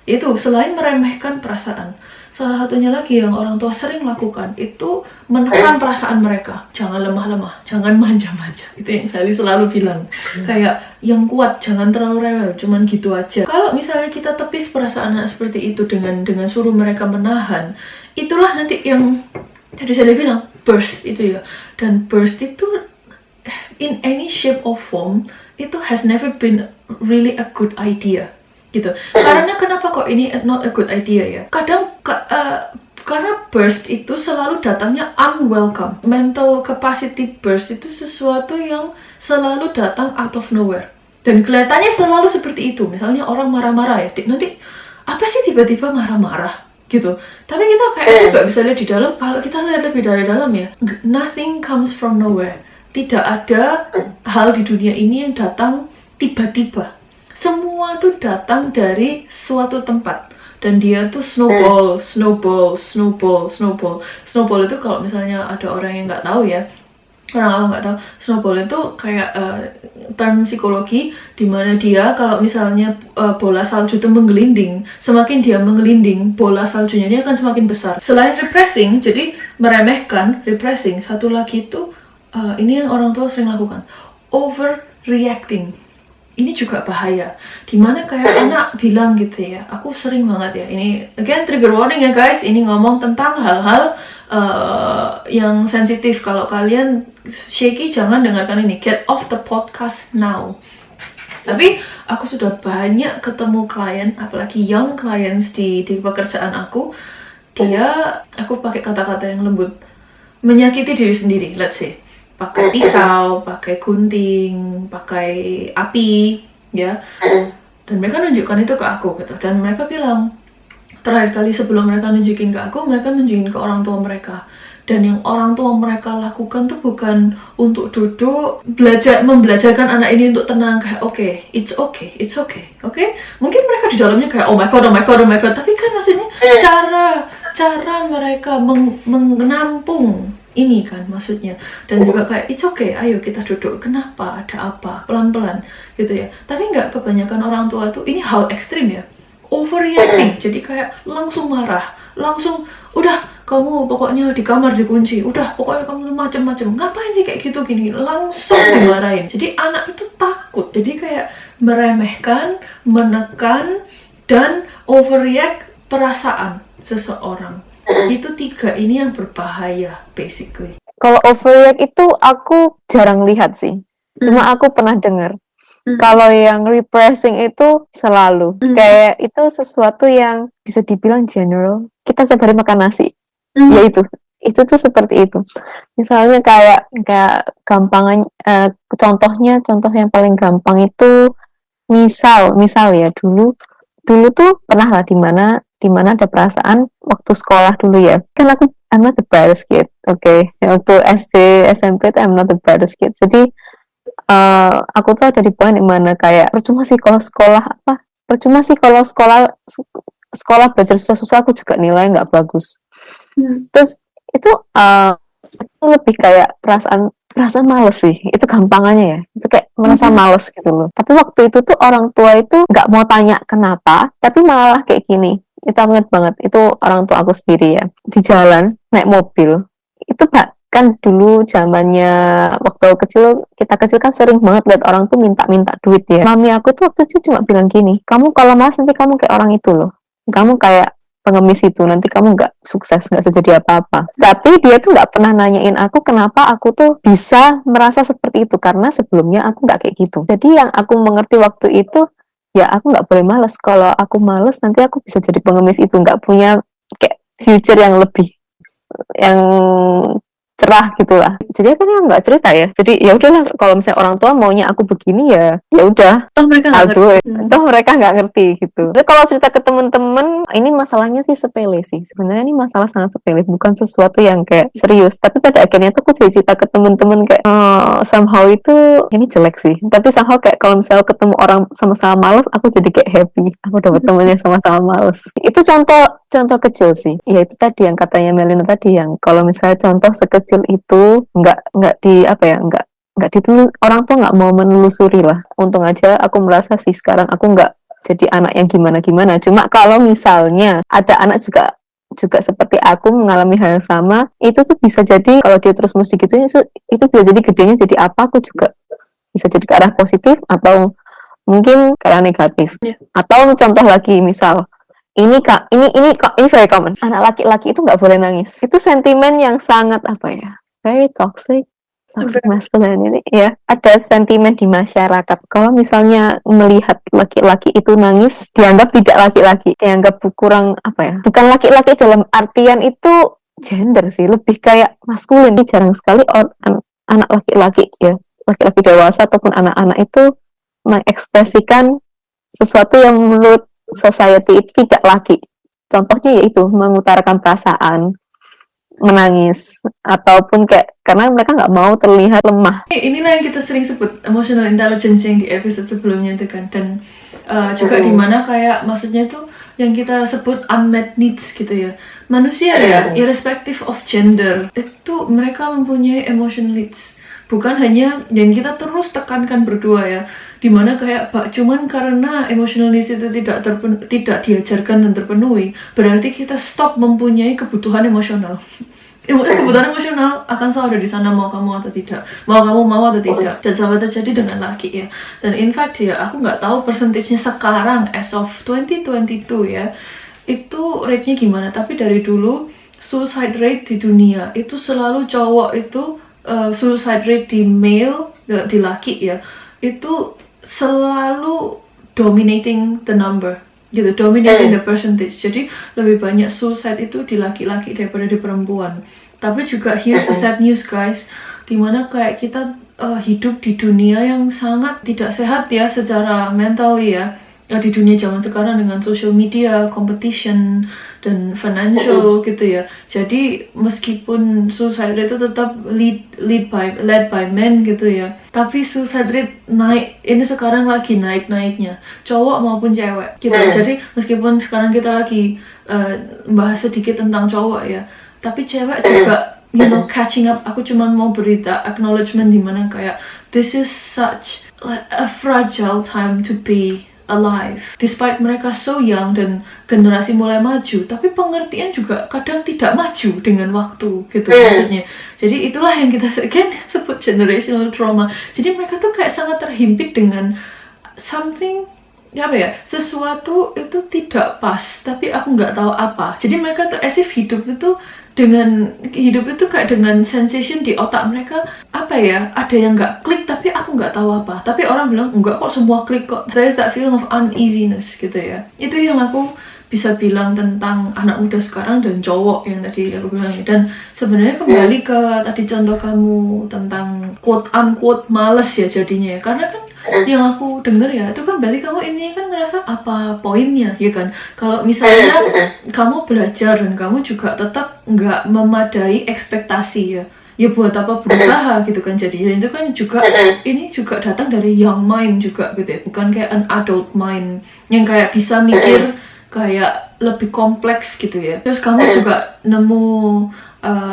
Itu selain meremehkan perasaan, salah satunya lagi yang orang tua sering lakukan itu menekan perasaan mereka. Jangan lemah-lemah, jangan manja-manja. Itu yang Sally selalu bilang. Kayak yang kuat, jangan terlalu rewel, cuman gitu aja. Kalau misalnya kita tepis perasaan anak seperti itu dengan suruh mereka menahan, itulah nanti yang tadi Sally bilang burst itu ya. Dan burst itu in any shape or form itu has never been really a good idea. Gitu. Karena kenapa kok ini not a good idea ya? Kadang karena burst itu selalu datangnya unwelcome. Mental capacity burst itu sesuatu yang selalu datang out of nowhere. Dan kelihatannya selalu seperti itu. Misalnya orang marah-marah ya, nanti apa sih tiba-tiba marah-marah gitu. Tapi kita kayak nggak bisa lihat di dalam. Kalau kita lihat lebih dari dalam ya, nothing comes from nowhere. Tidak ada hal di dunia ini yang datang tiba-tiba. Semua tuh datang dari suatu tempat, dan dia tuh snowball. Snowball itu kalau misalnya ada orang yang nggak tahu ya, orang awam nggak tahu, snowball itu kayak term psikologi dimana dia kalau misalnya bola salju itu menggelinding, semakin dia menggelinding, bola saljunya ini akan semakin besar. Selain repressing, jadi meremehkan, repressing, satu lagi itu ini yang orang tua sering lakukan, overreacting. Ini juga bahaya, dimana kayak anak bilang gitu ya, aku sering banget ya, ini again trigger warning ya guys, ini ngomong tentang hal-hal yang sensitif. Kalau kalian shaky jangan dengarkan ini, get off the podcast now. Tapi aku sudah banyak ketemu klien, apalagi young clients di pekerjaan aku, aku pakai kata-kata yang lembut, menyakiti diri sendiri, let's say pakai pisau, pakai gunting, pakai api, ya. Dan mereka nunjukkan itu ke aku gitu. Dan mereka bilang, terakhir kali sebelum mereka nunjukin ke aku, mereka nunjukin ke orang tua mereka. Dan yang orang tua mereka lakukan tuh bukan untuk duduk membelajarkan anak ini untuk tenang kayak it's okay. Mungkin mereka di dalamnya kayak oh my god. Tapi kan maksudnya cara mereka menampung ini kan maksudnya, dan juga kayak it's okay, ayo kita duduk, kenapa, ada apa, pelan-pelan gitu ya. Tapi nggak, kebanyakan orang tua tuh ini hal ekstrim ya, overreacting, jadi kayak langsung marah, langsung udah kamu pokoknya di kamar dikunci, udah pokoknya kamu macem-macem, ngapain sih kayak gitu gini, langsung dimarahin. Jadi anak itu takut, jadi kayak meremehkan, menekan, dan overreact perasaan seseorang. Itu 3 ini yang berbahaya basically. Kalau overreact itu aku jarang lihat sih. Cuma aku pernah dengar. Kalau yang repressing itu selalu kayak itu sesuatu yang bisa dibilang general. Kita setiap hari makan nasi. Ya itu tuh seperti itu. Misalnya kayak gampangan contoh yang paling gampang itu misal ya dulu tuh pernah lah di mana ada perasaan waktu sekolah dulu ya. Kan I'm not the brightest kid, okay. Waktu SD, SMP tuh I'm not the brightest kid. Jadi aku tuh ada di poin dimana kayak percuma sih kalau sekolah belajar susah-susah aku juga nilai nggak bagus. Terus itu lebih kayak perasaan males sih, itu gampangannya ya, itu kayak merasa males gitu loh. Tapi waktu itu tuh orang tua itu nggak mau tanya kenapa, tapi malah kayak gini. Itu aku inget banget, itu orang tua aku sendiri ya, di jalan naik mobil. Itu kan dulu zamannya waktu kita kecil kan sering banget lihat orang tuh minta duit ya. Mami aku tuh waktu itu cuma bilang gini, kamu kalau malas nanti kamu kayak orang itu loh, kamu kayak pengemis itu, nanti kamu nggak sukses, nggak bisa jadi apa-apa. Tapi dia tuh nggak pernah nanyain aku kenapa aku tuh bisa merasa seperti itu, karena sebelumnya aku nggak kayak gitu. Jadi yang aku mengerti waktu itu, ya aku nggak boleh malas. Kalau aku malas nanti aku bisa jadi pengemis itu, nggak punya kayak future yang lebih yang cerah gitulah. Jadi kan yang nggak cerita ya. Jadi ya udahlah, kalau misalnya orang tua maunya aku begini ya udah. Toh mereka nggak ngerti. Toh mereka nggak ngerti gitu. Tapi kalau cerita ke temen-temen, ini masalahnya sih sepele sih. Sebenarnya ini masalah sangat sepele, bukan sesuatu yang kayak serius. Tapi pada akhirnya tuh aku cerita ke temen-temen kayak somehow itu ini jelek sih. Tapi somehow kayak kalau misalnya ketemu orang sama-sama males, aku jadi kayak happy. Aku dapat temennya sama-sama males. Itu contoh kecil sih. Ya itu tadi yang katanya Melina tadi, yang kalau misalnya contoh sekecil itu nggak orang tua nggak mau menelusuri lah. Untung aja aku merasa sih sekarang aku nggak jadi anak yang gimana-gimana. Cuma kalau misalnya ada anak juga seperti aku mengalami hal yang sama, itu tuh bisa jadi kalau dia terus mesti gitu itu bisa jadi gedenya jadi apa, aku juga bisa jadi ke arah positif atau mungkin ke arah negatif. Atau contoh lagi, misal ini very common. Anak laki-laki itu nggak boleh nangis. Itu sentimen yang sangat very toxic masculinity ya. Ada sentimen di masyarakat kalau misalnya melihat laki-laki itu nangis, dianggap tidak laki-laki, dianggap kurang bukan laki-laki dalam artian itu gender sih, lebih kayak maskulin. Jarang sekali anak laki-laki ya, laki-laki dewasa ataupun anak-anak itu mengekspresikan sesuatu yang menurut society itu tidak laki. Contohnya yaitu mengutarakan perasaan, menangis, ataupun kayak karena mereka nggak mau terlihat lemah. Inilah yang kita sering sebut emotional intelligence yang di episode sebelumnya itu kan, dan juga dimana kayak maksudnya itu yang kita sebut unmet needs gitu ya. Manusia ya, irrespective of gender, itu mereka mempunyai emotional needs. Bukan hanya yang kita terus tekankan berdua ya, dimana kayak cuman karena emotional needs itu tidak diajarkan dan terpenuhi, berarti kita stop mempunyai kebutuhan emosional. Kebutuhan emosional akan selalu ada di sana, mau kamu atau tidak, mau kamu mau atau tidak, dan sama terjadi dengan laki ya. Dan in fact ya, aku nggak tahu persentasenya sekarang as of 2022 ya, itu rate-nya gimana, tapi dari dulu suicide rate di dunia itu selalu cowok itu suicide rate di male, di laki ya, itu selalu dominating the number gitu, dominating the percentage. Jadi lebih banyak suicide itu di laki-laki daripada di perempuan. Tapi juga here's the sad news guys, dimana kayak kita hidup di dunia yang sangat tidak sehat ya secara mentally ya. di dunia zaman sekarang dengan social media, competition, dan financial gitu ya. Jadi meskipun suicide rate itu tetap led by men gitu ya, tapi suicide rate naik, ini sekarang lagi naik-naiknya, cowok maupun cewek gitu. Jadi meskipun sekarang kita lagi bahas sedikit tentang cowok ya, tapi cewek juga catching up. Aku cuma mau berita acknowledgement di mana kayak this is such a fragile time to be alive. Despite mereka so young dan generasi mulai maju, tapi pengertian juga kadang tidak maju dengan waktu gitu maksudnya. Jadi itulah yang kita sebut generational trauma. Jadi mereka tuh kayak sangat terhimpit dengan something, sesuatu itu tidak pas, tapi aku nggak tahu apa. Jadi mereka tuh as if hidup itu kayak dengan sensation di otak mereka, ada yang nggak klik tapi aku nggak tahu apa. Tapi orang bilang enggak kok, semua klik kok. There is that feeling of uneasiness gitu ya. Itu yang aku bisa bilang tentang anak muda sekarang dan cowok yang tadi aku bilang. Dan sebenarnya kembali ke tadi contoh kamu tentang quote unquote males ya jadinya ya, karena kan yang aku dengar ya itu kan berarti kamu ini kan ngerasa apa poinnya ya kan. Kalau misalnya kamu belajar dan kamu juga tetap nggak memadai ekspektasi ya buat apa berusaha gitu kan. Jadi itu kan juga ini juga datang dari young mind juga gitu ya, bukan kayak an adult mind yang kayak bisa mikir kayak lebih kompleks gitu ya. Terus kamu juga nemu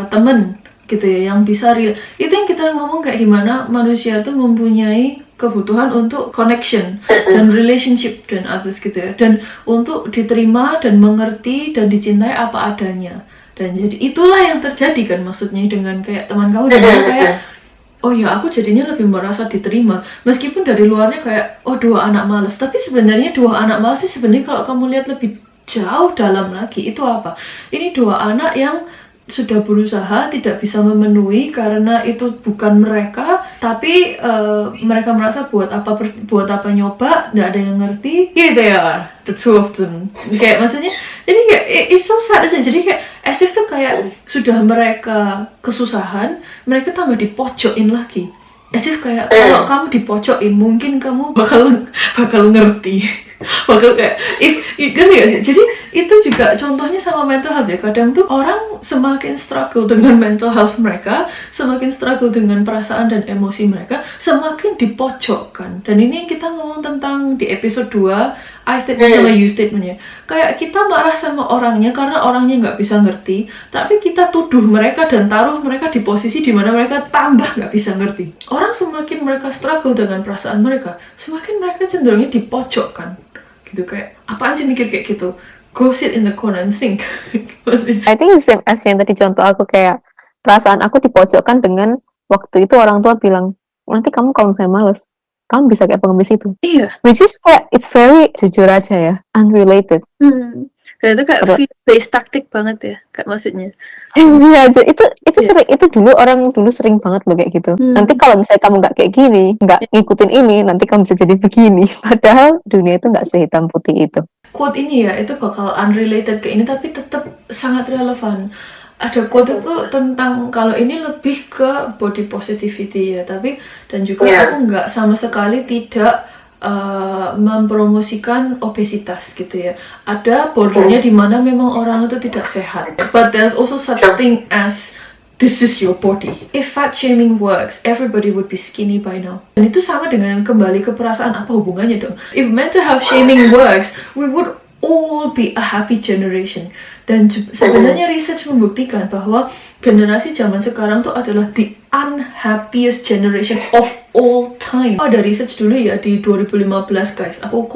temen gitu ya yang bisa real. Itu yang kita ngomong kayak dimana manusia tuh mempunyai kebutuhan untuk connection dan relationship dan others gitu ya, dan untuk diterima dan mengerti dan dicintai apa adanya. Dan jadi itulah yang terjadi kan maksudnya dengan kayak teman kamu, dan kayak oh ya aku jadinya lebih merasa diterima meskipun dari luarnya kayak oh dua anak malas, tapi sebenarnya dua anak malas sih sebenarnya kalau kamu lihat lebih jauh dalam lagi itu apa, ini dua anak yang sudah berusaha tidak bisa memenuhi karena itu bukan mereka, tapi mereka merasa buat apa nyoba, nggak ada yang ngerti gitu ya, the two of them kayak maksudnya. Jadi kayak it's so sad aja. Jadi kayak as if tuh kayak sudah mereka kesusahan, mereka tambah dipojokin lagi, as if kayak kalau kamu dipojokin mungkin kamu bakal ngerti bakal kayak kan ya. Jadi itu juga contohnya sama mental health ya. Kadang tuh orang semakin struggle dengan mental health mereka, semakin struggle dengan perasaan dan emosi mereka, semakin dipojokkan. Dan ini kita ngomong tentang di episode 2 I statement sama you statement ya. Kayak kita marah sama orangnya karena orangnya nggak bisa ngerti, tapi kita tuduh mereka dan taruh mereka di posisi dimana mereka tambah nggak bisa ngerti. Orang semakin mereka struggle dengan perasaan mereka, semakin mereka cenderungnya dipojokkan gitu. Kayak apaan sih mikir kayak gitu, go sit in the corner and think. I think the same as yang tadi contoh aku, kayak perasaan aku dipojokkan dengan waktu itu orang tua bilang nanti kamu kalau misalnya males kamu bisa kayak pengemis itu. Iya. Which is kayak it's very jujur aja ya, unrelated. Dan itu kayak fear-based taktik banget ya, kayak maksudnya. Iya, itu sering, itu orang dulu sering banget loh kayak gitu. Nanti kalau misalnya kamu nggak kayak gini, nggak ngikutin ini, nanti kamu bisa jadi begini. Padahal dunia itu nggak sehitam putih itu. Quote ini ya, itu bakal unrelated ke ini, tapi tetap sangat relevan. Ada quote itu tentang kalau ini lebih ke body positivity ya, tapi dan juga aku nggak sama sekali tidak mempromosikan obesitas gitu ya. Ada bordernya di mana memang orang itu tidak sehat. But there's also such thing as this is your body. If fat shaming works, everybody would be skinny by now. Dan itu sama dengan kembali ke perasaan, apa hubungannya dong? If mental health shaming works, we would all be a happy generation. Dan sebenarnya research membuktikan bahwa generasi zaman sekarang tuh adalah the unhappiest generation of all time. Ada research dulu ya di 2015 guys. Aku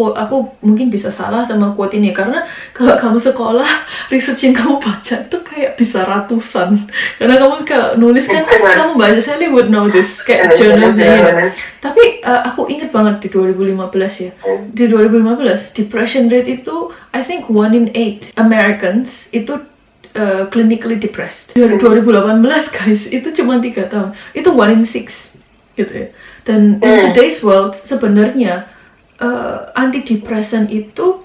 mungkin bisa salah sama quote ini, karena kalau kamu sekolah research yang kamu baca itu kayak bisa ratusan. Karena kamu kalau nulis kan kamu baca, Sally would know this kayak journalnya. Tapi aku inget banget di 2015 ya. Di 2015 depression rate itu I think 1 in 8 Americans itu clinically depressed. Dari 2018 guys, itu cuma 3 tahun. Itu 1 in 6 gitu ya. Dan in today's world sebenarnya antidepresan itu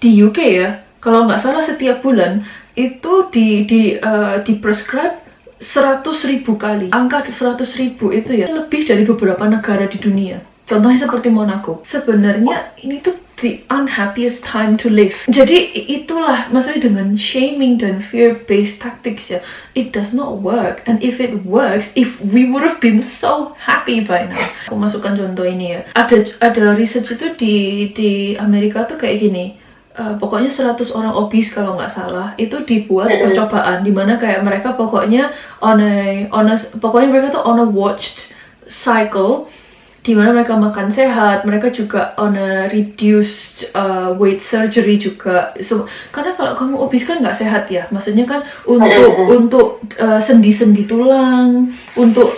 di UK ya, kalau nggak salah setiap bulan itu di prescribe 100.000 kali. Angka 100.000 itu ya lebih dari beberapa negara di dunia. Contohnya seperti Monaco. Sebenarnya ini tuh the unhappiest time to live. Jadi itulah maksudnya dengan shaming dan fear-based tactics ya, it does not work. And if it works, if we would have been so happy by now. Aku masukkan contoh ini ya. Ada research itu di Amerika tuh kayak gini. Pokoknya 100 orang obese kalau nggak salah itu dibuat percobaan di mana kayak mereka pokoknya pokoknya mereka tuh on a watched cycle di mana mereka makan sehat, mereka juga on a reduced weight surgery juga. So, karena kalau kamu obes kan nggak sehat ya, maksudnya kan untuk sendi-sendi tulang, untuk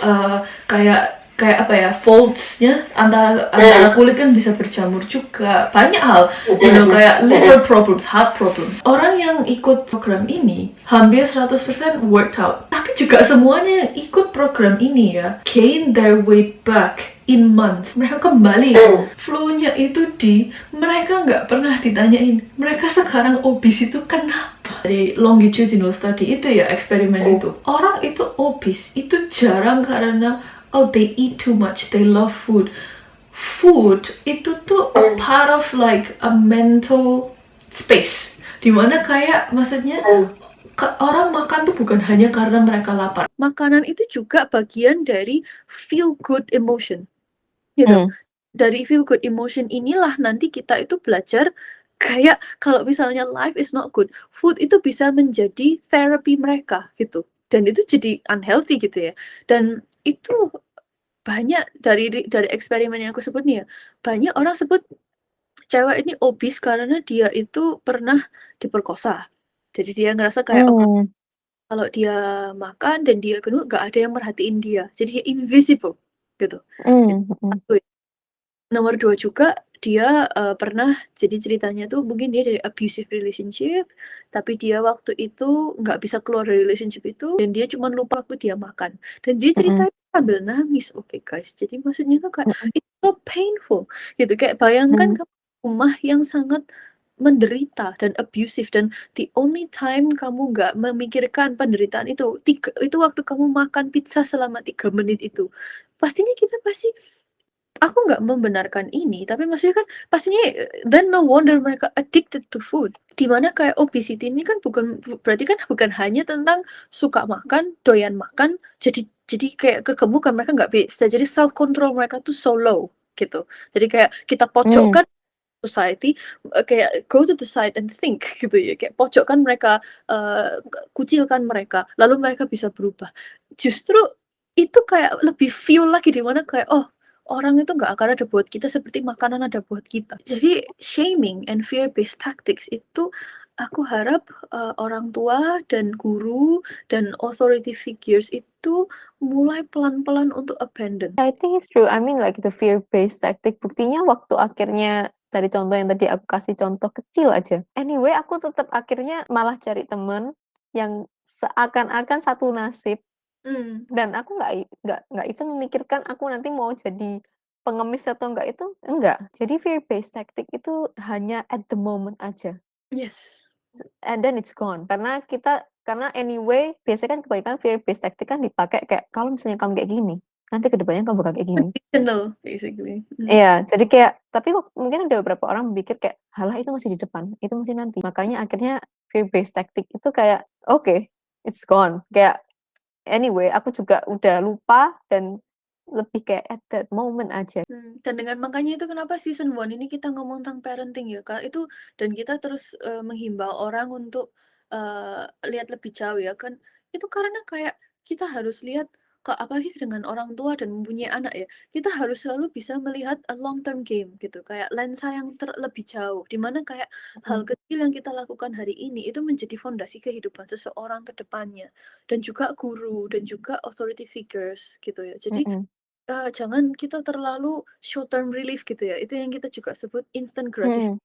kayak apa ya, foldsnya antara kulit kan bisa berjamur juga, banyak hal, kayak liver problems, heart problems. Orang yang ikut program ini hampir 100% worked out, tapi juga semuanya yang ikut program ini ya gain their weight back in months. Mereka kembali flow-nya itu mereka nggak pernah ditanyain mereka sekarang obes itu kenapa. Dari longitudinal study itu ya, eksperimen itu, orang itu obes itu jarang karena they eat too much, they love food. Food itu tuh a part of like a mental space, dimana kayak maksudnya orang makan tuh bukan hanya karena mereka lapar. Makanan itu juga bagian dari feel good emotion. Gitu. Dari feel good emotion inilah nanti kita itu belajar kayak kalau misalnya life is not good, food itu bisa menjadi therapy mereka gitu. Dan itu jadi unhealthy gitu ya. Dan itu banyak dari eksperimen yang aku sebut nih ya, banyak orang sebut cewek ini obes karena dia itu pernah diperkosa. Jadi dia ngerasa kayak kalau dia makan dan dia gendut gak ada yang merhatiin dia. Jadi dia invisible gitu. Satu ya. Nomor 2 juga dia pernah, jadi ceritanya tuh mungkin dia dari abusive relationship, tapi dia waktu itu nggak bisa keluar dari relationship itu dan dia cuma lupa waktu dia makan. Dan dia ceritanya sambil nangis, oke guys. Jadi maksudnya tuh kayak it's so painful gitu. Kayak bayangkan kamu rumah yang sangat menderita dan abusive dan the only time kamu nggak memikirkan penderitaan itu waktu kamu makan pizza selama 3 menit itu. Pastinya kita pasti aku nggak membenarkan ini, tapi maksudnya kan pastinya then no wonder mereka addicted to food. Dimana kayak obesity ini kan berarti kan bukan hanya tentang suka makan, doyan makan, jadi kayak kegemukan, mereka nggak bisa. Jadi self control mereka tuh so low gitu. Jadi kayak kita pojokkan society, kayak go to the side and think gitu ya, kayak pojokkan mereka, kucilkan mereka, lalu mereka bisa berubah. Justru itu kayak lebih feel lagi di mana kayak orang itu nggak akan ada buat kita seperti makanan ada buat kita. Jadi shaming and fear-based tactics itu aku harap orang tua dan guru dan authority figures itu mulai pelan-pelan untuk abandon. I think it's true. I mean like the fear-based tactic. Buktinya waktu akhirnya dari contoh yang tadi aku kasih contoh kecil aja. Anyway, aku tetap akhirnya malah cari temen yang seakan-akan satu nasib. Dan aku nggak even memikirkan aku nanti mau jadi pengemis atau enggak. Jadi fear-based tactic itu hanya at the moment aja. Yes. And then it's gone. Karena anyway, biasanya kan kebanyakan fear-based tactic kan dipakai kayak kalau misalnya kamu kayak gini, nanti kedepannya kamu bakal kayak gini. Conditional basically. Iya, jadi kayak tapi mungkin ada beberapa orang berpikir kayak, halah itu masih di depan, itu masih nanti. Makanya akhirnya fear-based tactic itu kayak, oke, it's gone. Kayak anyway, aku juga udah lupa dan lebih kayak at that moment aja. Dan dengan makanya itu kenapa season 1 ini kita ngomong tentang parenting ya, Kak, itu dan kita terus, menghimbau orang untuk, lihat lebih jauh ya kan, itu karena kayak kita harus lihat apalagi dengan orang tua dan mempunyai anak ya, kita harus selalu bisa melihat a long term game gitu, kayak lensa yang lebih jauh, di mana kayak hal kecil yang kita lakukan hari ini itu menjadi fondasi kehidupan seseorang ke depannya, dan juga guru dan juga authority figures gitu ya. Jadi jangan kita terlalu short term relief gitu ya, itu yang kita juga sebut instant gratification.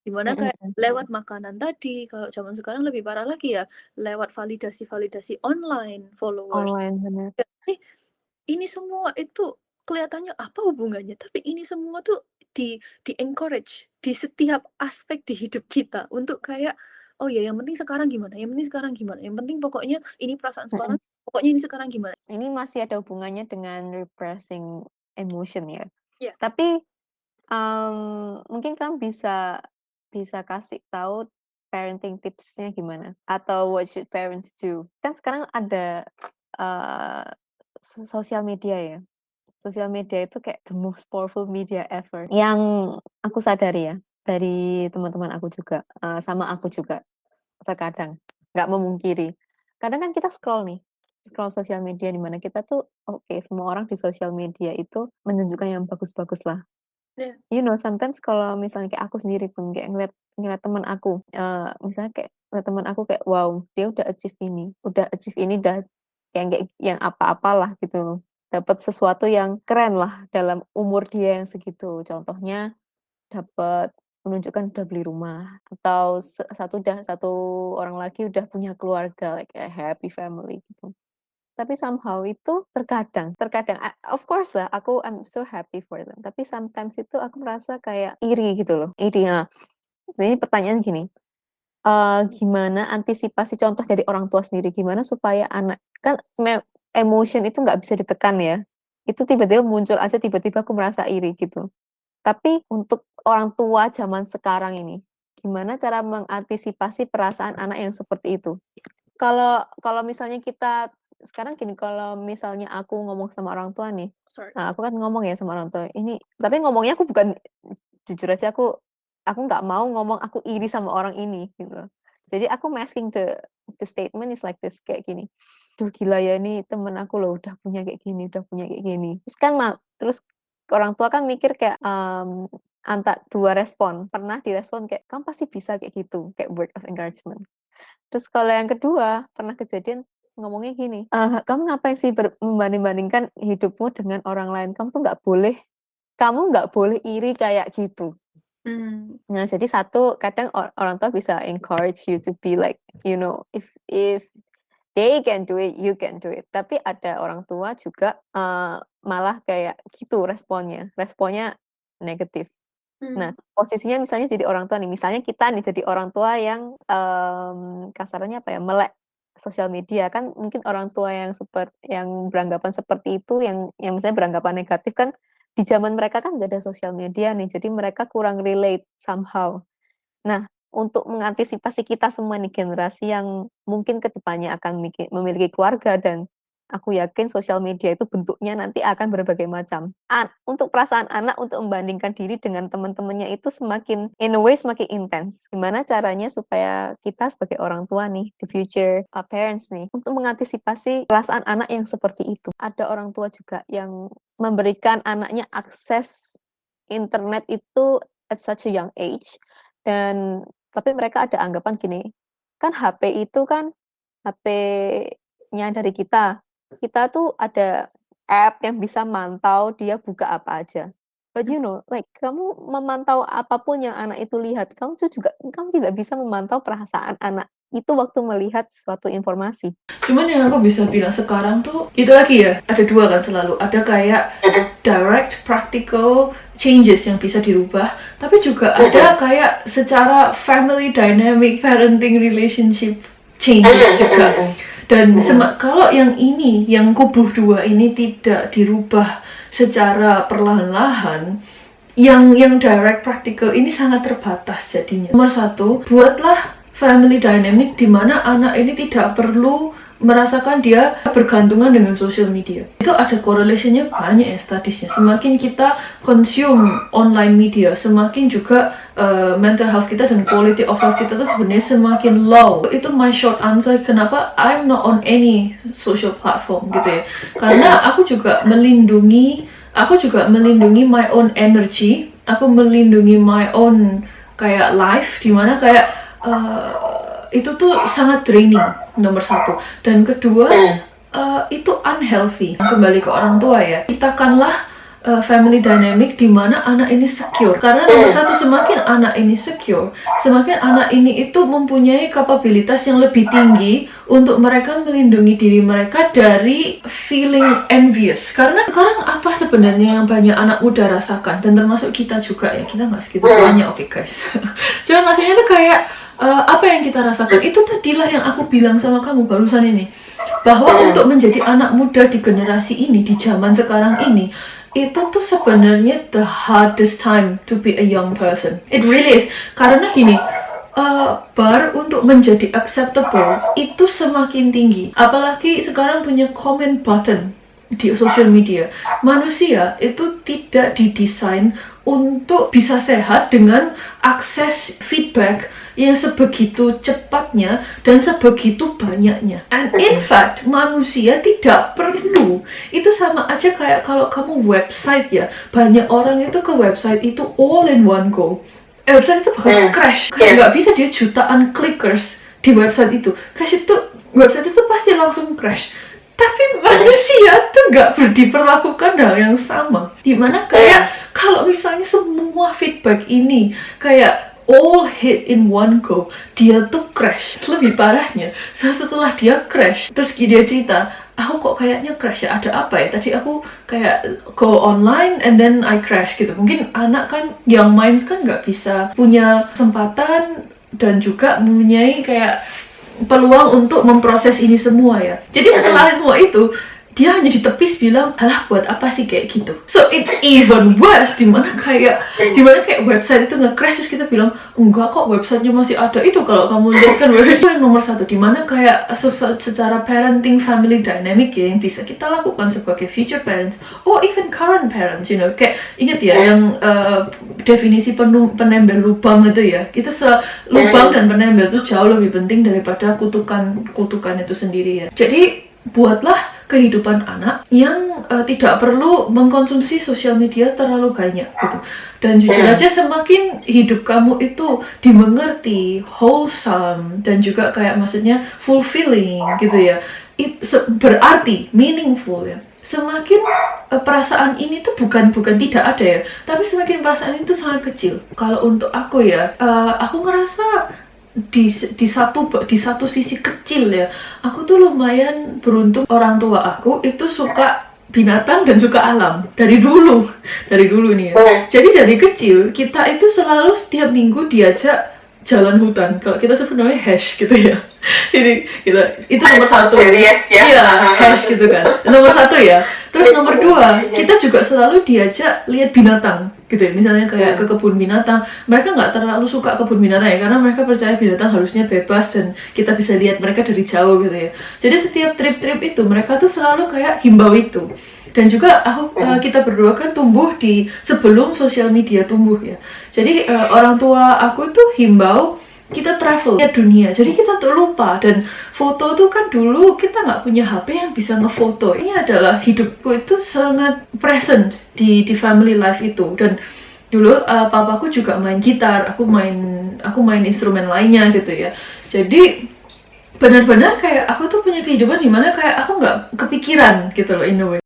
Di mana kayak lewat makanan tadi, kalau zaman sekarang lebih parah lagi ya, lewat validasi-validasi online, followers. Online, bener. Jadi ini semua itu kelihatannya apa hubungannya, tapi ini semua tuh di-encourage di setiap aspek di hidup kita untuk kayak, "Oh ya yang penting sekarang gimana, yang penting sekarang gimana, yang penting pokoknya ini perasaan sekarang, pokoknya ini sekarang gimana." Ini masih ada hubungannya dengan repressing emotion ya. Iya. Tapi Mungkin kamu bisa kasih tahu parenting tipsnya gimana? Atau what should parents do? Kan sekarang ada, eee, sosial media ya. Sosial media itu kayak the most powerful media ever. Yang aku sadari ya, dari teman-teman aku juga, sama aku juga terkadang, nggak memungkiri. Kadang kan kita scroll nih, scroll sosial media di mana kita tuh oke, semua orang di sosial media itu menunjukkan yang bagus-bagus lah. Iya. You know, sometimes kalau misalnya kayak aku sendiri pun kayak ngeliat teman aku, misalnya kayak ngeliat teman aku kayak, wow, dia udah achieve ini, udah kayak yang apa-apalah gitu loh. Dapat sesuatu yang keren lah dalam umur dia yang segitu. Contohnya dapat menunjukkan udah beli rumah atau satu orang lagi udah punya keluarga, like a happy family gitu. Tapi somehow itu terkadang of course lah I'm so happy for them, tapi sometimes itu aku merasa kayak iri gitu loh, iri, Jadi pertanyaan gini, gimana antisipasi contoh dari orang tua sendiri, gimana supaya anak kan emotion itu nggak bisa ditekan ya, itu tiba-tiba muncul aja, tiba-tiba aku merasa iri gitu. Tapi untuk orang tua zaman sekarang ini, gimana cara mengantisipasi perasaan anak yang seperti itu? Kalau misalnya kita sekarang gini, kalau misalnya aku ngomong sama orang tua nih, Sorry. aku kan ngomong ya sama orang tua, ini tapi ngomongnya aku bukan jujur aja aku nggak mau ngomong aku iri sama orang ini, gitu. Jadi aku masking the statement is like this, kayak gini, "Duh gila ya ini temen aku loh udah punya kayak gini, udah punya kayak gini." Terus orang tua kan mikir kayak, antara 2 respon, pernah direspon kayak, "Kamu pasti bisa kayak gitu," kayak word of encouragement. Terus kalau yang kedua, pernah kejadian ngomongnya gini, "Kamu ngapain sih membanding-bandingkan hidupmu dengan orang lain? Kamu nggak boleh iri kayak gitu." Nah, jadi satu, kadang orang tua bisa encourage you to be like, you know, if they can do it, you can do it. Tapi ada orang tua juga, malah kayak gitu responnya negatif. Nah, posisinya misalnya jadi orang tua nih, misalnya kita nih jadi orang tua yang, kasarnya apa ya, melek sosial media. Kan mungkin orang tua yang beranggapan seperti itu, yang misalnya beranggapan negatif kan, di zaman mereka kan nggak ada sosial media nih, jadi mereka kurang relate somehow. Nah, untuk mengantisipasi kita semua nih, generasi yang mungkin ke depannya akan memiliki keluarga, dan aku yakin sosial media itu bentuknya nanti akan berbagai macam. Untuk perasaan anak untuk membandingkan diri dengan teman-temannya itu semakin in a way semakin intens. Gimana caranya supaya kita sebagai orang tua nih, the future parents nih, untuk mengantisipasi perasaan anak yang seperti itu. Ada orang tua juga yang memberikan anaknya akses internet itu at such a young age, dan tapi mereka ada anggapan gini, kan HP itu kan HP-nya dari kita tuh ada app yang bisa mantau dia buka apa aja. But you know, like kamu memantau apapun yang anak itu lihat, kamu tidak bisa memantau perasaan anak itu waktu melihat suatu informasi. Cuman yang aku bisa bilang sekarang tuh, itu lagi ya, ada 2 kan selalu. Ada kayak direct, practical changes yang bisa dirubah, tapi juga ada kayak secara family dynamic, parenting relationship changes juga. Dan kalau yang kubu 2 ini tidak dirubah secara perlahan-lahan, yang direct practical ini sangat terbatas jadinya. Nomor 1, buatlah family dynamic di mana anak ini tidak perlu merasakan dia bergantungan dengan social media. Itu ada correlation-nya banyak ya, statisnya. Semakin kita consume online media, semakin juga mental health kita dan quality of life kita tuh sebenarnya semakin low. Itu my short answer kenapa I'm not on any social platform gitu ya. Karena aku juga melindungi my own energy, aku melindungi my own kayak life, dimana kayak itu tuh sangat draining, nomor 1. Dan kedua, itu unhealthy. Kembali ke orang tua ya, ciptakanlah family dynamic di mana anak ini secure. Karena nomor 1, semakin anak ini secure, semakin anak ini itu mempunyai kapabilitas yang lebih tinggi untuk mereka melindungi diri mereka dari feeling envious. Karena sekarang apa sebenarnya yang banyak anak muda rasakan, dan termasuk kita juga ya, kita nggak segitu banyak, oke guys. Cuman maksudnya tuh kayak apa yang kita rasakan, itu tadilah yang aku bilang sama kamu barusan ini, bahwa untuk menjadi anak muda di generasi ini, di zaman sekarang ini, itu tuh sebenarnya the hardest time to be a young person. It really is. Karena gini, bar untuk menjadi acceptable itu semakin tinggi. Apalagi sekarang punya comment button di social media. Manusia itu tidak didesain untuk bisa sehat dengan akses feedback yang sebegitu cepatnya dan sebegitu banyaknya. And in fact, manusia tidak perlu. Itu sama aja kayak kalau kamu website ya. Banyak orang itu ke website itu all in one go. Website itu bakal crash. Kayak nggak bisa dia jutaan clickers di website itu. Crash itu, website itu pasti langsung crash. Tapi manusia tuh nggak diperlakukan hal yang sama. Dimana kayak kalau misalnya semua feedback ini kayak all hit in one go, dia tuh crash. Lebih parahnya, setelah dia crash, terus dia cerita, aku kok kayaknya crash ya, ada apa ya? Tadi aku kayak go online and then I crash gitu. Mungkin anak kan, young minds kan nggak bisa punya kesempatan dan juga mempunyai kayak peluang untuk memproses ini semua ya. Jadi setelah semua itu, dia hanya ditepis bilang, alah buat apa sih kayak gitu. So it's even worse, dimana kayak website itu nge-crash terus kita bilang, enggak kok websitenya masih ada. Itu kalau kamu lihat kan itu yang nomor satu, dimana kayak secara parenting family dynamic ya, yang bisa kita lakukan sebagai future parents or even current parents, you know. Kayak ingat ya yang definisi penembel lubang itu ya, kita lubang dan penembel itu jauh lebih penting daripada kutukan itu sendiri ya. Jadi buatlah kehidupan anak yang tidak perlu mengkonsumsi sosial media terlalu banyak gitu. Dan jujur aja semakin hidup kamu itu dimengerti, wholesome, dan juga kayak maksudnya fulfilling gitu ya, berarti meaningful ya, semakin perasaan ini tuh bukan tidak ada ya, tapi semakin perasaan ini tuh sangat kecil. Kalau untuk aku ya, aku ngerasa di satu sisi kecil ya, aku tuh lumayan beruntung. Orang tua aku itu suka binatang dan suka alam dari dulu nih ya. Jadi dari kecil kita itu selalu setiap minggu diajak jalan hutan. Kalau kita sebenarnya hash gitu ya. Jadi itu nomor satu. Iya, hash gitu kan. Nomor satu ya. Terus nomor dua, kita juga selalu diajak lihat binatang gitu ya. Misalnya kayak ke kebun binatang. Mereka nggak terlalu suka kebun binatang ya, karena mereka percaya binatang harusnya bebas dan kita bisa lihat mereka dari jauh gitu ya. Jadi setiap trip-trip itu mereka tuh selalu kayak himbau itu. Dan juga kita berdua kan tumbuh sebelum sosial media tumbuh ya. Jadi orang tua aku tuh himbau kita travel lihat dunia. Jadi kita tuh lupa, dan foto tuh kan dulu kita nggak punya HP yang bisa ngefoto. Ini adalah hidupku itu sangat present di family life itu. Dan dulu papaku juga main gitar, aku main instrumen lainnya gitu ya. Jadi benar-benar kayak aku tuh punya kehidupan dimana kayak aku nggak kepikiran gitu loh in a way.